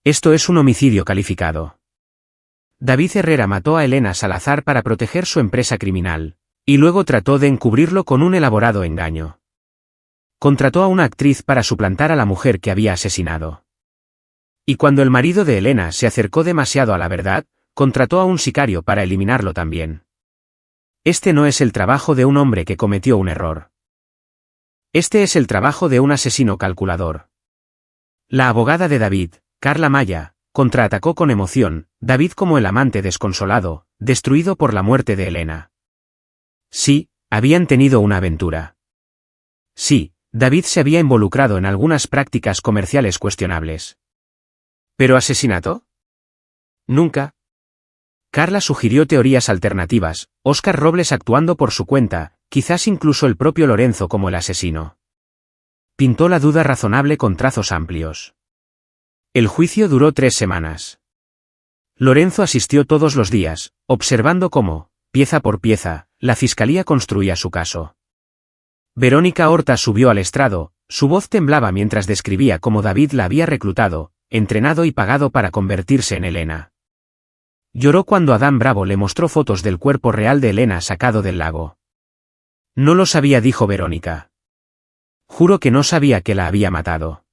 Esto es un homicidio calificado. David Herrera mató a Elena Salazar para proteger su empresa criminal, y luego trató de encubrirlo con un elaborado engaño. Contrató a una actriz para suplantar a la mujer que había asesinado. Y cuando el marido de Elena se acercó demasiado a la verdad, contrató a un sicario para eliminarlo también. Este no es el trabajo de un hombre que cometió un error. Este es el trabajo de un asesino calculador. La abogada de David, Carla Maya, contraatacó con emoción, David como el amante desconsolado, destruido por la muerte de Elena. Sí, habían tenido una aventura. Sí, David se había involucrado en algunas prácticas comerciales cuestionables. ¿Pero asesinato? Nunca. Carla sugirió teorías alternativas, Óscar Robles actuando por su cuenta, quizás incluso el propio Lorenzo como el asesino. Pintó la duda razonable con trazos amplios. El juicio duró 3 semanas. Lorenzo asistió todos los días, observando cómo, pieza por pieza, la fiscalía construía su caso. Verónica Horta subió al estrado, su voz temblaba mientras describía cómo David la había reclutado, entrenado y pagado para convertirse en Elena. Lloró cuando Adán Bravo le mostró fotos del cuerpo real de Elena sacado del lago. No lo sabía, dijo Verónica. Juro que no sabía que la había matado.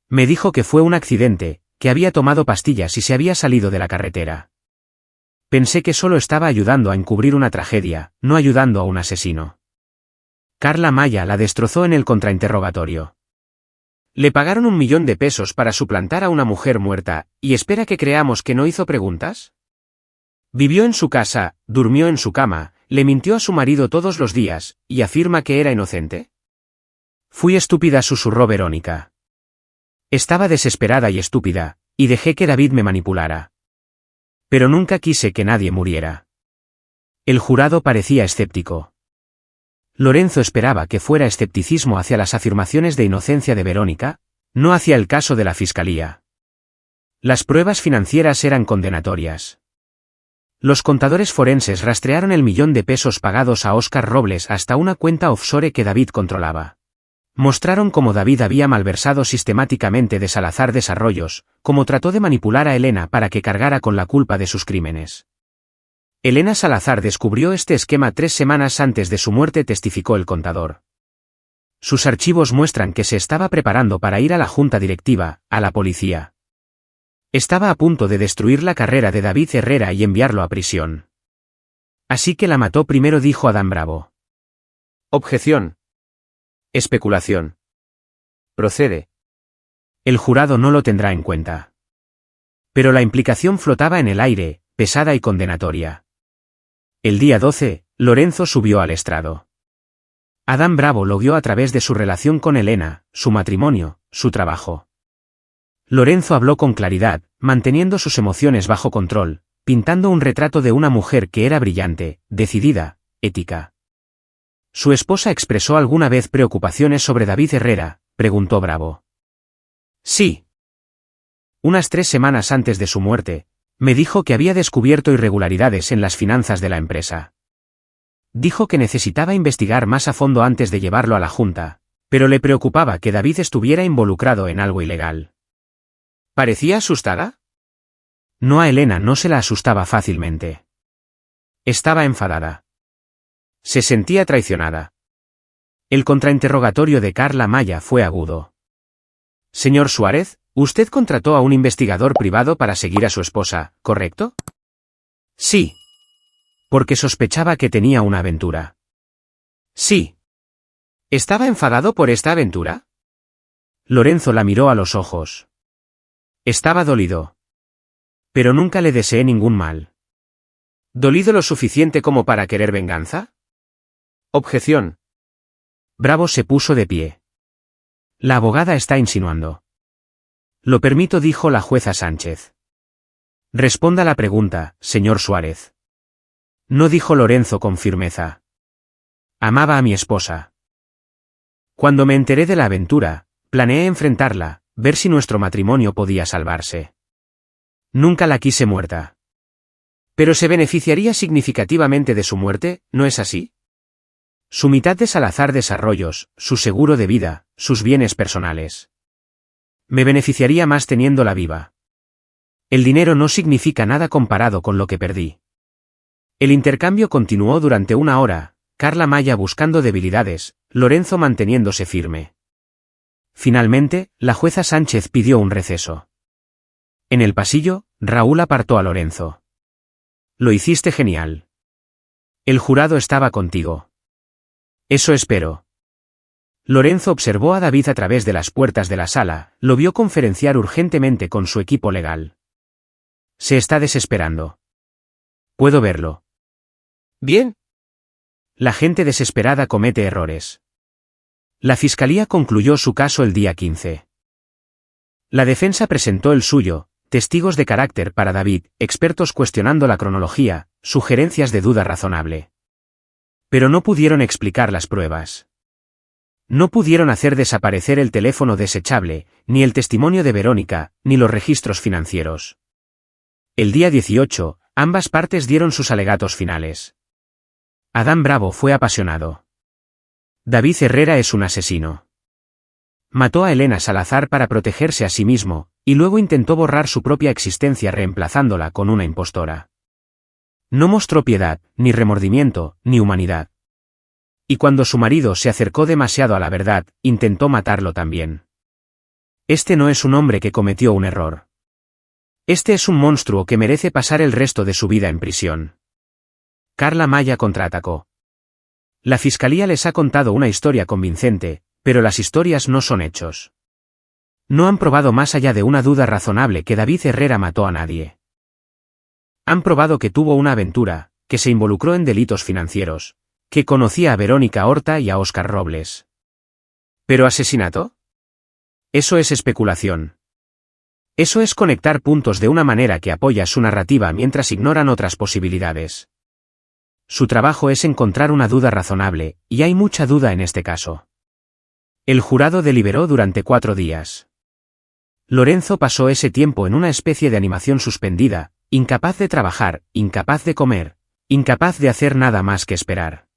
Me dijo que fue un accidente, que había tomado pastillas y se había salido de la carretera. Pensé que solo estaba ayudando a encubrir una tragedia, no ayudando a un asesino. Carla Maya la destrozó en el contrainterrogatorio. Le pagaron $1 millón para suplantar a una mujer muerta, ¿y espera que creamos que no hizo preguntas? Vivió en su casa, durmió en su cama, le mintió a su marido todos los días, y afirma que era inocente. Fui estúpida, susurró Verónica. Estaba desesperada y estúpida, y dejé que David me manipulara. Pero nunca quise que nadie muriera. El jurado parecía escéptico. Lorenzo esperaba que fuera escepticismo hacia las afirmaciones de inocencia de Verónica, no hacia el caso de la fiscalía. Las pruebas financieras eran condenatorias. Los contadores forenses rastrearon el $1 millón pagados a Óscar Robles hasta una cuenta offshore que David controlaba. Mostraron cómo David había malversado sistemáticamente de Salazar Desarrollos, cómo trató de manipular a Elena para que cargara con la culpa de sus crímenes. Elena Salazar descubrió este esquema 3 semanas antes de su muerte, testificó el contador. Sus archivos muestran que se estaba preparando para ir a la junta directiva, a la policía. Estaba a punto de destruir la carrera de David Herrera y enviarlo a prisión. Así que la mató primero, dijo Adán Bravo. Objeción. Especulación. Procede. El jurado no lo tendrá en cuenta. Pero la implicación flotaba en el aire, pesada y condenatoria. El día 12, Lorenzo subió al estrado. Adán Bravo lo vio a través de su relación con Elena, su matrimonio, su trabajo. Lorenzo habló con claridad, manteniendo sus emociones bajo control, pintando un retrato de una mujer que era brillante, decidida, ética. ¿Su esposa expresó alguna vez preocupaciones sobre David Herrera?, preguntó Bravo. Sí. Unas 3 semanas antes de su muerte, me dijo que había descubierto irregularidades en las finanzas de la empresa. Dijo que necesitaba investigar más a fondo antes de llevarlo a la junta, pero le preocupaba que David estuviera involucrado en algo ilegal. ¿Parecía asustada? No, a Elena no se la asustaba fácilmente. Estaba enfadada. Se sentía traicionada. El contrainterrogatorio de Carla Maya fue agudo. Señor Suárez, usted contrató a un investigador privado para seguir a su esposa, ¿correcto? Sí. Porque sospechaba que tenía una aventura. Sí. ¿Estaba enfadado por esta aventura? Lorenzo la miró a los ojos. Estaba dolido. Pero nunca le deseé ningún mal. ¿Dolido lo suficiente como para querer venganza? Objeción. Bravo se puso de pie. La abogada está insinuando. Lo permito, dijo la jueza Sánchez. Responda la pregunta, señor Suárez. No, dijo Lorenzo con firmeza. Amaba a mi esposa. Cuando me enteré de la aventura, planeé enfrentarla, ver si nuestro matrimonio podía salvarse. Nunca la quise muerta. Pero se beneficiaría significativamente de su muerte, ¿no es así? Su mitad de Salazar Desarrollos, su seguro de vida, sus bienes personales. Me beneficiaría más teniéndola viva. El dinero no significa nada comparado con lo que perdí. El intercambio continuó durante 1 hora, Carla Maya buscando debilidades, Lorenzo manteniéndose firme. Finalmente, la jueza Sánchez pidió un receso. En el pasillo, Raúl apartó a Lorenzo. Lo hiciste genial. El jurado estaba contigo. Eso espero. Lorenzo observó a David a través de las puertas de la sala, lo vio conferenciar urgentemente con su equipo legal. Se está desesperando. Puedo verlo. Bien. La gente desesperada comete errores. La fiscalía concluyó su caso el día 15. La defensa presentó el suyo, testigos de carácter para David, expertos cuestionando la cronología, sugerencias de duda razonable. Pero no pudieron explicar las pruebas. No pudieron hacer desaparecer el teléfono desechable, ni el testimonio de Verónica, ni los registros financieros. El día 18, ambas partes dieron sus alegatos finales. Adán Bravo fue apasionado. David Herrera es un asesino. Mató a Elena Salazar para protegerse a sí mismo, y luego intentó borrar su propia existencia reemplazándola con una impostora. No mostró piedad, ni remordimiento, ni humanidad. Y cuando su marido se acercó demasiado a la verdad, intentó matarlo también. Este no es un hombre que cometió un error. Este es un monstruo que merece pasar el resto de su vida en prisión. Carla Maya contraatacó. La fiscalía les ha contado una historia convincente, pero las historias no son hechos. No han probado más allá de una duda razonable que David Herrera mató a nadie. Han probado que tuvo una aventura, que se involucró en delitos financieros, que conocía a Verónica Horta y a Óscar Robles. ¿Pero asesinato? Eso es especulación. Eso es conectar puntos de una manera que apoya su narrativa mientras ignoran otras posibilidades. Su trabajo es encontrar una duda razonable, y hay mucha duda en este caso. El jurado deliberó durante 4 días. Lorenzo pasó ese tiempo en una especie de animación suspendida, incapaz de trabajar, incapaz de comer, incapaz de hacer nada más que esperar.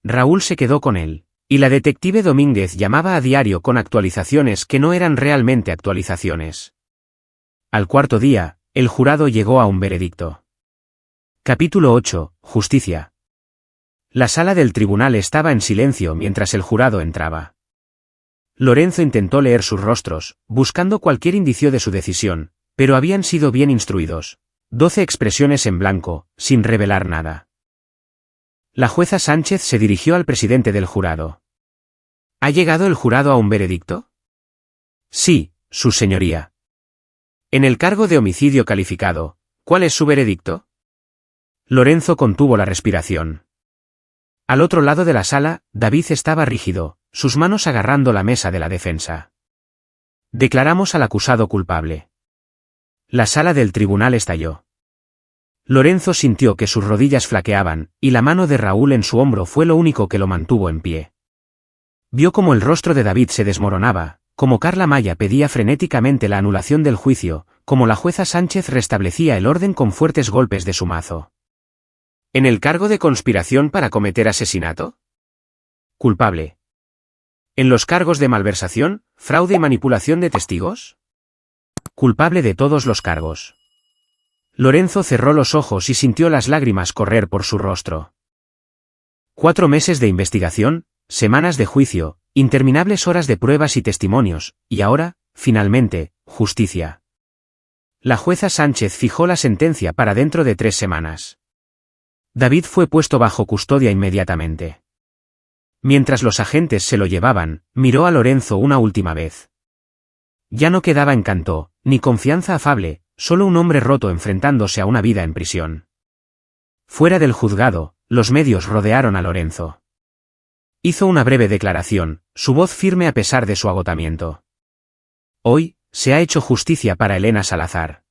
Raúl se quedó con él, y la detective Domínguez llamaba a diario con actualizaciones que no eran realmente actualizaciones. Al 4.º día, el jurado llegó a un veredicto. Capítulo 8. Justicia. La sala del tribunal estaba en silencio mientras el jurado entraba. Lorenzo intentó leer sus rostros, buscando cualquier indicio de su decisión, pero habían sido bien instruidos. 12 expresiones en blanco, sin revelar nada. La jueza Sánchez se dirigió al presidente del jurado. ¿Ha llegado el jurado a un veredicto? Sí, su señoría. En el cargo de homicidio calificado, ¿cuál es su veredicto? Lorenzo contuvo la respiración. Al otro lado de la sala, David estaba rígido, sus manos agarrando la mesa de la defensa. Declaramos al acusado culpable. La sala del tribunal estalló. Lorenzo sintió que sus rodillas flaqueaban, y la mano de Raúl en su hombro fue lo único que lo mantuvo en pie. Vio cómo el rostro de David se desmoronaba, como Carla Maya pedía frenéticamente la anulación del juicio, como la jueza Sánchez restablecía el orden con fuertes golpes de su mazo. ¿En el cargo de conspiración para cometer asesinato? Culpable. ¿En los cargos de malversación, fraude y manipulación de testigos? Culpable de todos los cargos. Lorenzo cerró los ojos y sintió las lágrimas correr por su rostro. 4 meses de investigación, semanas de juicio, interminables horas de pruebas y testimonios, y ahora, finalmente, justicia. La jueza Sánchez fijó la sentencia para dentro de 3 semanas. David fue puesto bajo custodia inmediatamente. Mientras los agentes se lo llevaban, miró a Lorenzo una última vez. Ya no quedaba encanto, ni confianza afable, solo un hombre roto enfrentándose a una vida en prisión. Fuera del juzgado, los medios rodearon a Lorenzo. Hizo una breve declaración, su voz firme a pesar de su agotamiento. Hoy, se ha hecho justicia para Elena Salazar.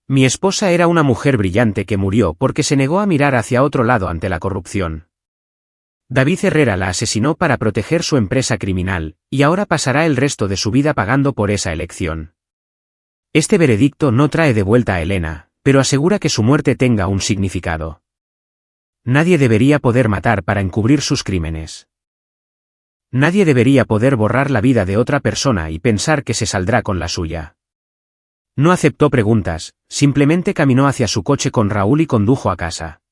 Mi esposa era una mujer brillante que murió porque se negó a mirar hacia otro lado ante la corrupción. David Herrera la asesinó para proteger su empresa criminal, y ahora pasará el resto de su vida pagando por esa elección. Este veredicto no trae de vuelta a Elena, pero asegura que su muerte tenga un significado. Nadie debería poder matar para encubrir sus crímenes. Nadie debería poder borrar la vida de otra persona y pensar que se saldrá con la suya. No aceptó preguntas, simplemente caminó hacia su coche con Raúl y condujo a casa.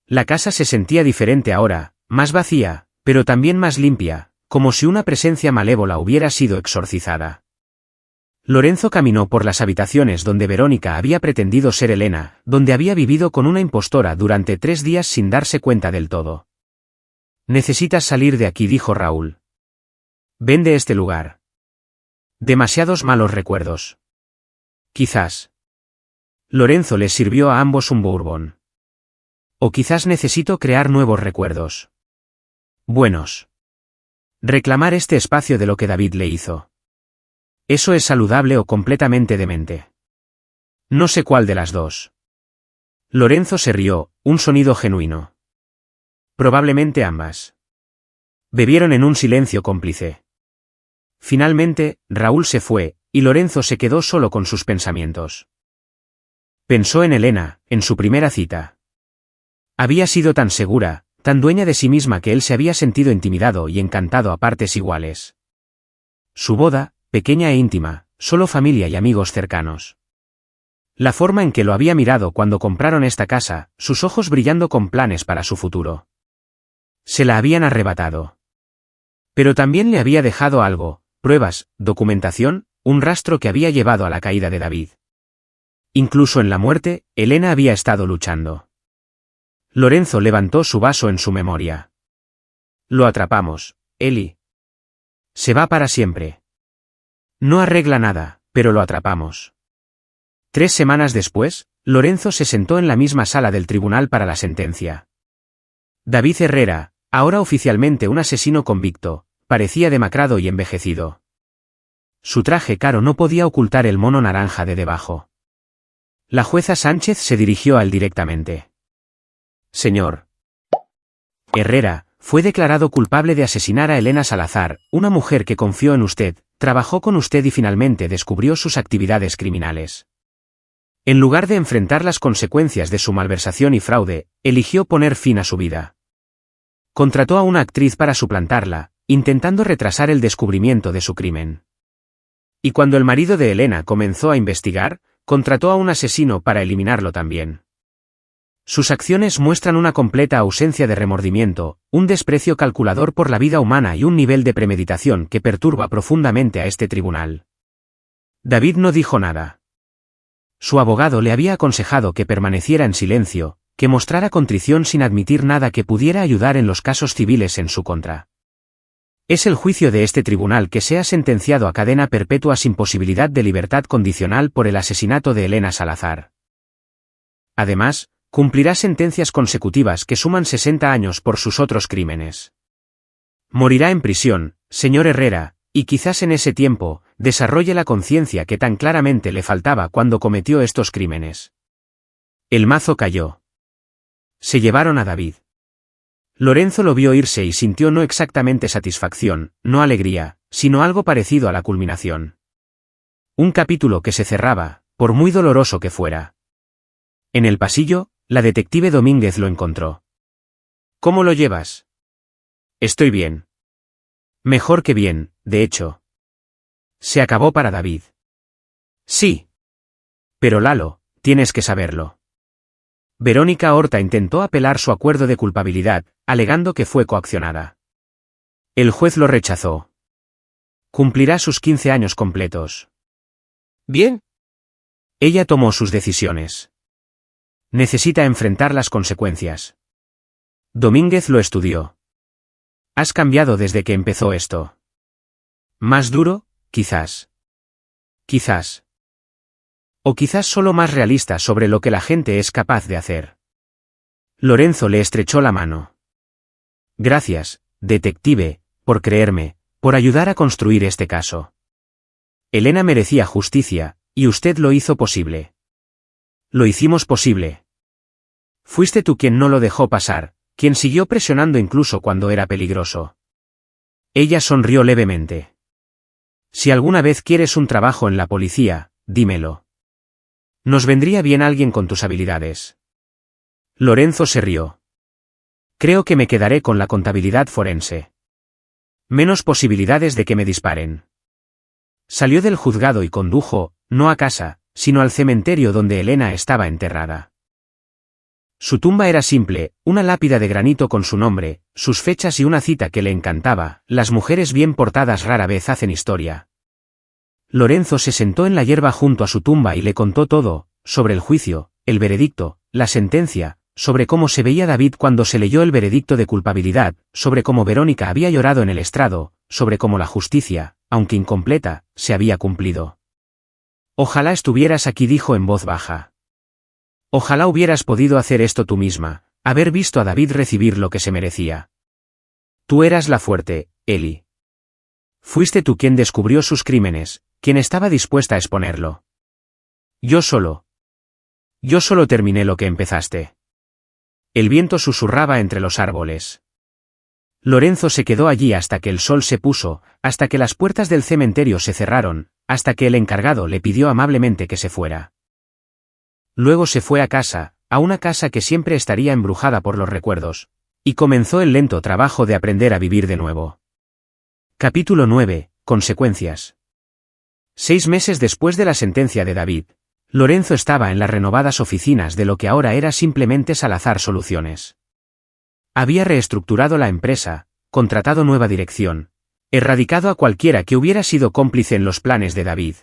La casa se sentía diferente ahora, más vacía, pero también más limpia, como si una presencia malévola hubiera sido exorcizada. Lorenzo caminó por las habitaciones donde Verónica había pretendido ser Elena, donde había vivido con una impostora durante 3 días sin darse cuenta del todo. Necesitas salir de aquí, dijo Raúl. Ven de este lugar. Demasiados malos recuerdos. Quizás. Lorenzo les sirvió a ambos un bourbon. O quizás necesito crear nuevos recuerdos. Buenos. Reclamar este espacio de lo que David le hizo. ¿Eso es saludable o completamente demente? No sé cuál de las dos. Lorenzo se rió, un sonido genuino. Probablemente ambas. Bebieron en un silencio cómplice. Finalmente, Raúl se fue, y Lorenzo se quedó solo con sus pensamientos. Pensó en Elena, en su primera cita. Había sido tan segura, tan dueña de sí misma que él se había sentido intimidado y encantado a partes iguales. Su boda, pequeña e íntima, solo familia y amigos cercanos. La forma en que lo había mirado cuando compraron esta casa, sus ojos brillando con planes para su futuro. Se la habían arrebatado. Pero también le había dejado algo, pruebas, documentación, un rastro que había llevado a la caída de David. Incluso en la muerte, Elena había estado luchando. Lorenzo levantó su vaso en su memoria. Lo atrapamos, Eli. Se va para siempre. No arregla nada, pero lo atrapamos. 3 semanas después, Lorenzo se sentó en la misma sala del tribunal para la sentencia. David Herrera, ahora oficialmente un asesino convicto, parecía demacrado y envejecido. Su traje caro no podía ocultar el mono naranja de debajo. La jueza Sánchez se dirigió a él directamente. Señor Herrera, fue declarado culpable de asesinar a Elena Salazar, una mujer que confió en usted, trabajó con usted y finalmente descubrió sus actividades criminales. En lugar de enfrentar las consecuencias de su malversación y fraude, eligió poner fin a su vida. Contrató a una actriz para suplantarla, intentando retrasar el descubrimiento de su crimen. Y cuando el marido de Elena comenzó a investigar, contrató a un asesino para eliminarlo también. Sus acciones muestran una completa ausencia de remordimiento, un desprecio calculador por la vida humana y un nivel de premeditación que perturba profundamente a este tribunal. David no dijo nada. Su abogado le había aconsejado que permaneciera en silencio, que mostrara contrición sin admitir nada que pudiera ayudar en los casos civiles en su contra. Es el juicio de este tribunal que sea sentenciado a cadena perpetua sin posibilidad de libertad condicional por el asesinato de Elena Salazar. Además, cumplirá sentencias consecutivas que suman 60 años por sus otros crímenes. Morirá en prisión, señor Herrera, y quizás en ese tiempo, desarrolle la conciencia que tan claramente le faltaba cuando cometió estos crímenes. El mazo cayó. Se llevaron a David. Lorenzo lo vio irse y sintió no exactamente satisfacción, no alegría, sino algo parecido a la culminación. Un capítulo que se cerraba, por muy doloroso que fuera. En el pasillo, la detective Domínguez lo encontró. ¿Cómo lo llevas? Estoy bien. Mejor que bien, de hecho. Se acabó para David. Sí. Pero Lalo, tienes que saberlo. Verónica Horta intentó apelar su acuerdo de culpabilidad, alegando que fue coaccionada. El juez lo rechazó. Cumplirá sus 15 años completos. Bien. Ella tomó sus decisiones. Necesita enfrentar las consecuencias. Domínguez lo estudió. Has cambiado desde que empezó esto. Más duro, quizás. Quizás. O quizás solo más realista sobre lo que la gente es capaz de hacer. Lorenzo le estrechó la mano. Gracias, detective, por creerme, por ayudar a construir este caso. Elena merecía justicia, y usted lo hizo posible. Lo hicimos posible. Fuiste tú quien no lo dejó pasar, quien siguió presionando incluso cuando era peligroso. Ella sonrió levemente. Si alguna vez quieres un trabajo en la policía, dímelo. Nos vendría bien alguien con tus habilidades. Lorenzo se rió. Creo que me quedaré con la contabilidad forense. Menos posibilidades de que me disparen. Salió del juzgado y condujo, no a casa, sino al cementerio donde Elena estaba enterrada. Su tumba era simple, una lápida de granito con su nombre, sus fechas y una cita que le encantaba: las mujeres bien portadas rara vez hacen historia. Lorenzo se sentó en la hierba junto a su tumba y le contó todo, sobre el juicio, el veredicto, la sentencia, sobre cómo se veía David cuando se leyó el veredicto de culpabilidad, sobre cómo Verónica había llorado en el estrado, sobre cómo la justicia, aunque incompleta, se había cumplido. Ojalá estuvieras aquí, dijo en voz baja. Ojalá hubieras podido hacer esto tú misma, haber visto a David recibir lo que se merecía. Tú eras la fuerte, Eli. Fuiste tú quien descubrió sus crímenes, quien estaba dispuesta a exponerlo. Yo solo terminé lo que empezaste. El viento susurraba entre los árboles. Lorenzo se quedó allí hasta que el sol se puso, hasta que las puertas del cementerio se cerraron, hasta que el encargado le pidió amablemente que se fuera. Luego se fue a casa, a una casa que siempre estaría embrujada por los recuerdos, y comenzó el lento trabajo de aprender a vivir de nuevo. Capítulo 9. Consecuencias. 6 meses después de la sentencia de David, Lorenzo estaba en las renovadas oficinas de lo que ahora era simplemente Salazar Soluciones. Había reestructurado la empresa, contratado nueva dirección, erradicado a cualquiera que hubiera sido cómplice en los planes de David.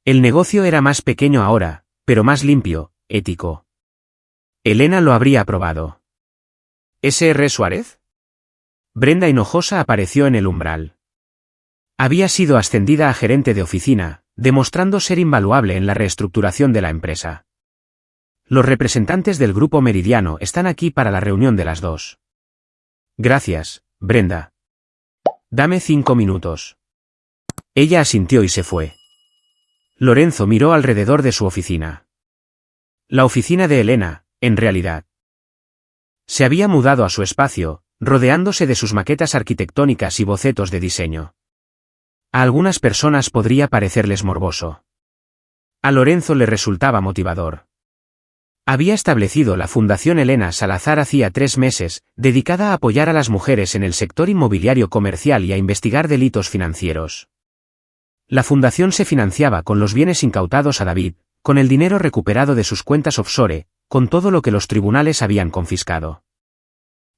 El negocio era más pequeño ahora, pero más limpio, ético. Elena lo habría aprobado. ¿S.R. Suárez? Brenda hinojosa apareció en el umbral. Había sido ascendida a gerente de oficina, demostrando ser invaluable en la reestructuración de la empresa. Los representantes del Grupo Meridiano están aquí para la reunión de las 2. Gracias, Brenda. Dame 5 minutos. Ella asintió y se fue. Lorenzo miró alrededor de su oficina. La oficina de Elena, en realidad. Se había mudado a su espacio, rodeándose de sus maquetas arquitectónicas y bocetos de diseño. A algunas personas podría parecerles morboso. A Lorenzo le resultaba motivador. Había establecido la Fundación Elena Salazar hacía 3 meses, dedicada a apoyar a las mujeres en el sector inmobiliario comercial y a investigar delitos financieros. La fundación se financiaba con los bienes incautados a David, con el dinero recuperado de sus cuentas offshore, con todo lo que los tribunales habían confiscado.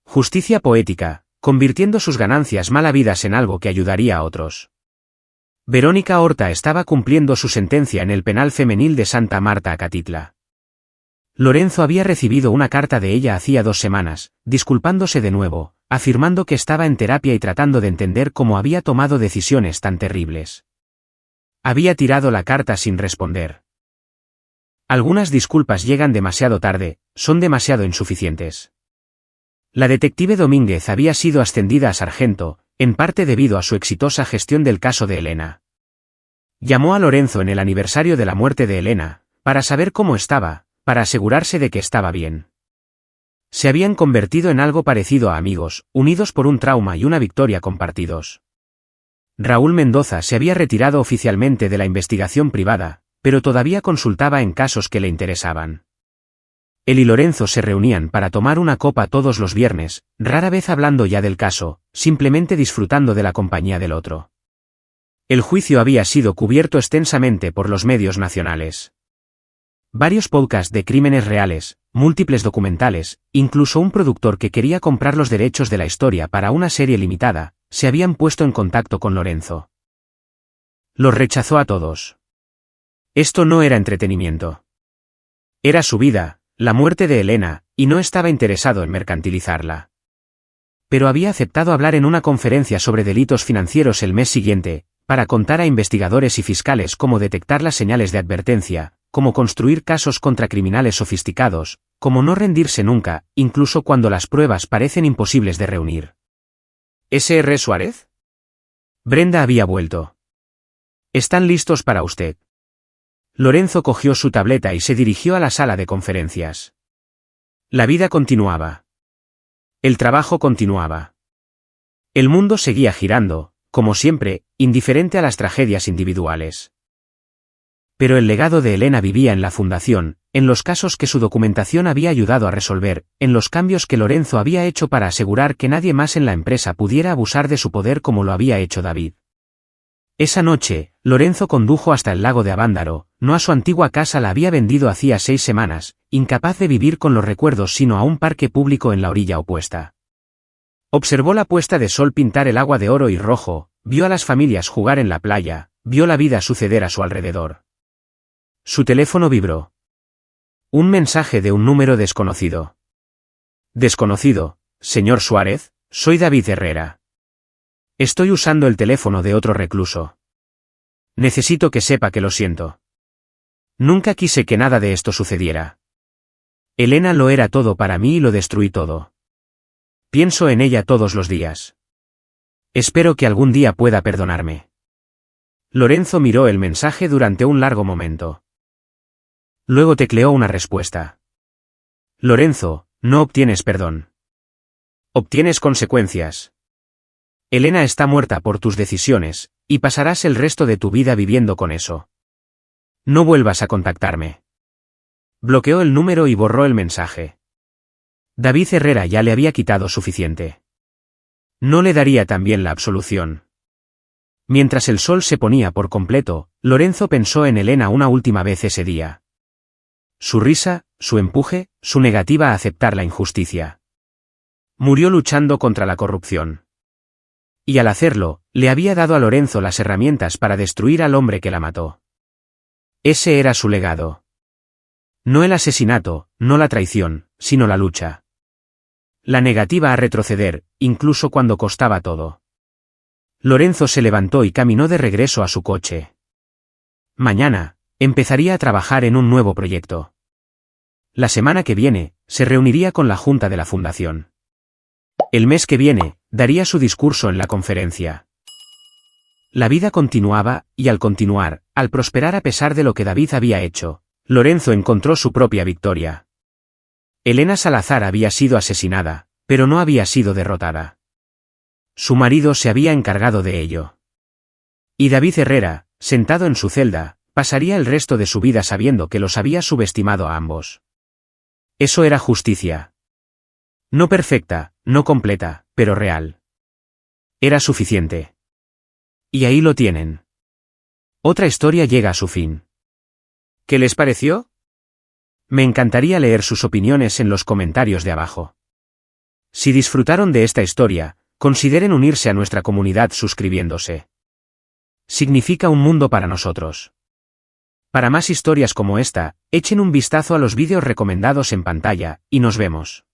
Justicia poética, convirtiendo sus ganancias mal habidas en algo que ayudaría a otros. Verónica Horta estaba cumpliendo su sentencia en el penal femenil de Santa Marta Acatitla. Lorenzo había recibido una carta de ella hacía 2 semanas, disculpándose de nuevo, afirmando que estaba en terapia y tratando de entender cómo había tomado decisiones tan terribles. Había tirado la carta sin responder. Algunas disculpas llegan demasiado tarde, son demasiado insuficientes. La detective Domínguez había sido ascendida a sargento, en parte debido a su exitosa gestión del caso de Elena. Llamó a Lorenzo en el aniversario de la muerte de Elena, para saber cómo estaba, para asegurarse de que estaba bien. Se habían convertido en algo parecido a amigos, unidos por un trauma y una victoria compartidos. Raúl Mendoza se había retirado oficialmente de la investigación privada, pero todavía consultaba en casos que le interesaban. Él y Lorenzo se reunían para tomar una copa todos los viernes, rara vez hablando ya del caso, simplemente disfrutando de la compañía del otro. El juicio había sido cubierto extensamente por los medios nacionales. Varios podcasts de crímenes reales, múltiples documentales, incluso un productor que quería comprar los derechos de la historia para una serie limitada, se habían puesto en contacto con Lorenzo. Los rechazó a todos. Esto no era entretenimiento. Era su vida, la muerte de Elena, y no estaba interesado en mercantilizarla. Pero había aceptado hablar en una conferencia sobre delitos financieros el mes siguiente, para contar a investigadores y fiscales cómo detectar las señales de advertencia, cómo construir casos contra criminales sofisticados, cómo no rendirse nunca, incluso cuando las pruebas parecen imposibles de reunir. ¿S.R. Suárez? Brenda había vuelto. ¿Están listos para usted? Lorenzo cogió su tableta y se dirigió a la sala de conferencias. La vida continuaba. El trabajo continuaba. El mundo seguía girando, como siempre, indiferente a las tragedias individuales. Pero el legado de Elena vivía en la fundación, en los casos que su documentación había ayudado a resolver, en los cambios que Lorenzo había hecho para asegurar que nadie más en la empresa pudiera abusar de su poder como lo había hecho David. Esa noche, Lorenzo condujo hasta el lago de Avándaro, no a su antigua casa, la había vendido hacía 6 semanas, incapaz de vivir con los recuerdos sino a un parque público en la orilla opuesta. Observó la puesta de sol pintar el agua de oro y rojo, vio a las familias jugar en la playa, vio la vida suceder a su alrededor. Su teléfono vibró. Un mensaje de un número desconocido. Desconocido, señor Suárez, soy David Herrera. Estoy usando el teléfono de otro recluso. Necesito que sepa que lo siento. Nunca quise que nada de esto sucediera. Elena lo era todo para mí y lo destruí todo. Pienso en ella todos los días. Espero que algún día pueda perdonarme. Lorenzo miró el mensaje durante un largo momento. Luego tecleó una respuesta. Lorenzo, no obtienes perdón. Obtienes consecuencias. Elena está muerta por tus decisiones, y pasarás el resto de tu vida viviendo con eso. No vuelvas a contactarme. Bloqueó el número y borró el mensaje. David Herrera ya le había quitado suficiente. No le daría también la absolución. Mientras el sol se ponía por completo, Lorenzo pensó en Elena una última vez ese día. Su risa, su empuje, su negativa a aceptar la injusticia. Murió luchando contra la corrupción. Y al hacerlo, le había dado a Lorenzo las herramientas para destruir al hombre que la mató. Ese era su legado. No el asesinato, no la traición, sino la lucha. La negativa a retroceder, incluso cuando costaba todo. Lorenzo se levantó y caminó de regreso a su coche. Mañana, empezaría a trabajar en un nuevo proyecto. La semana que viene, se reuniría con la junta de la fundación. El mes que viene, daría su discurso en la conferencia. La vida continuaba, y al continuar, al prosperar a pesar de lo que David había hecho, Lorenzo encontró su propia victoria. Elena Salazar había sido asesinada, pero no había sido derrotada. Su marido se había encargado de ello. Y David Herrera, sentado en su celda, pasaría el resto de su vida sabiendo que los había subestimado a ambos. Eso era justicia. No perfecta, no completa, pero real. Era suficiente. Y ahí lo tienen. Otra historia llega a su fin. ¿Qué les pareció? Me encantaría leer sus opiniones en los comentarios de abajo. Si disfrutaron de esta historia, consideren unirse a nuestra comunidad suscribiéndose. Significa un mundo para nosotros. Para más historias como esta, echen un vistazo a los vídeos recomendados en pantalla, y nos vemos.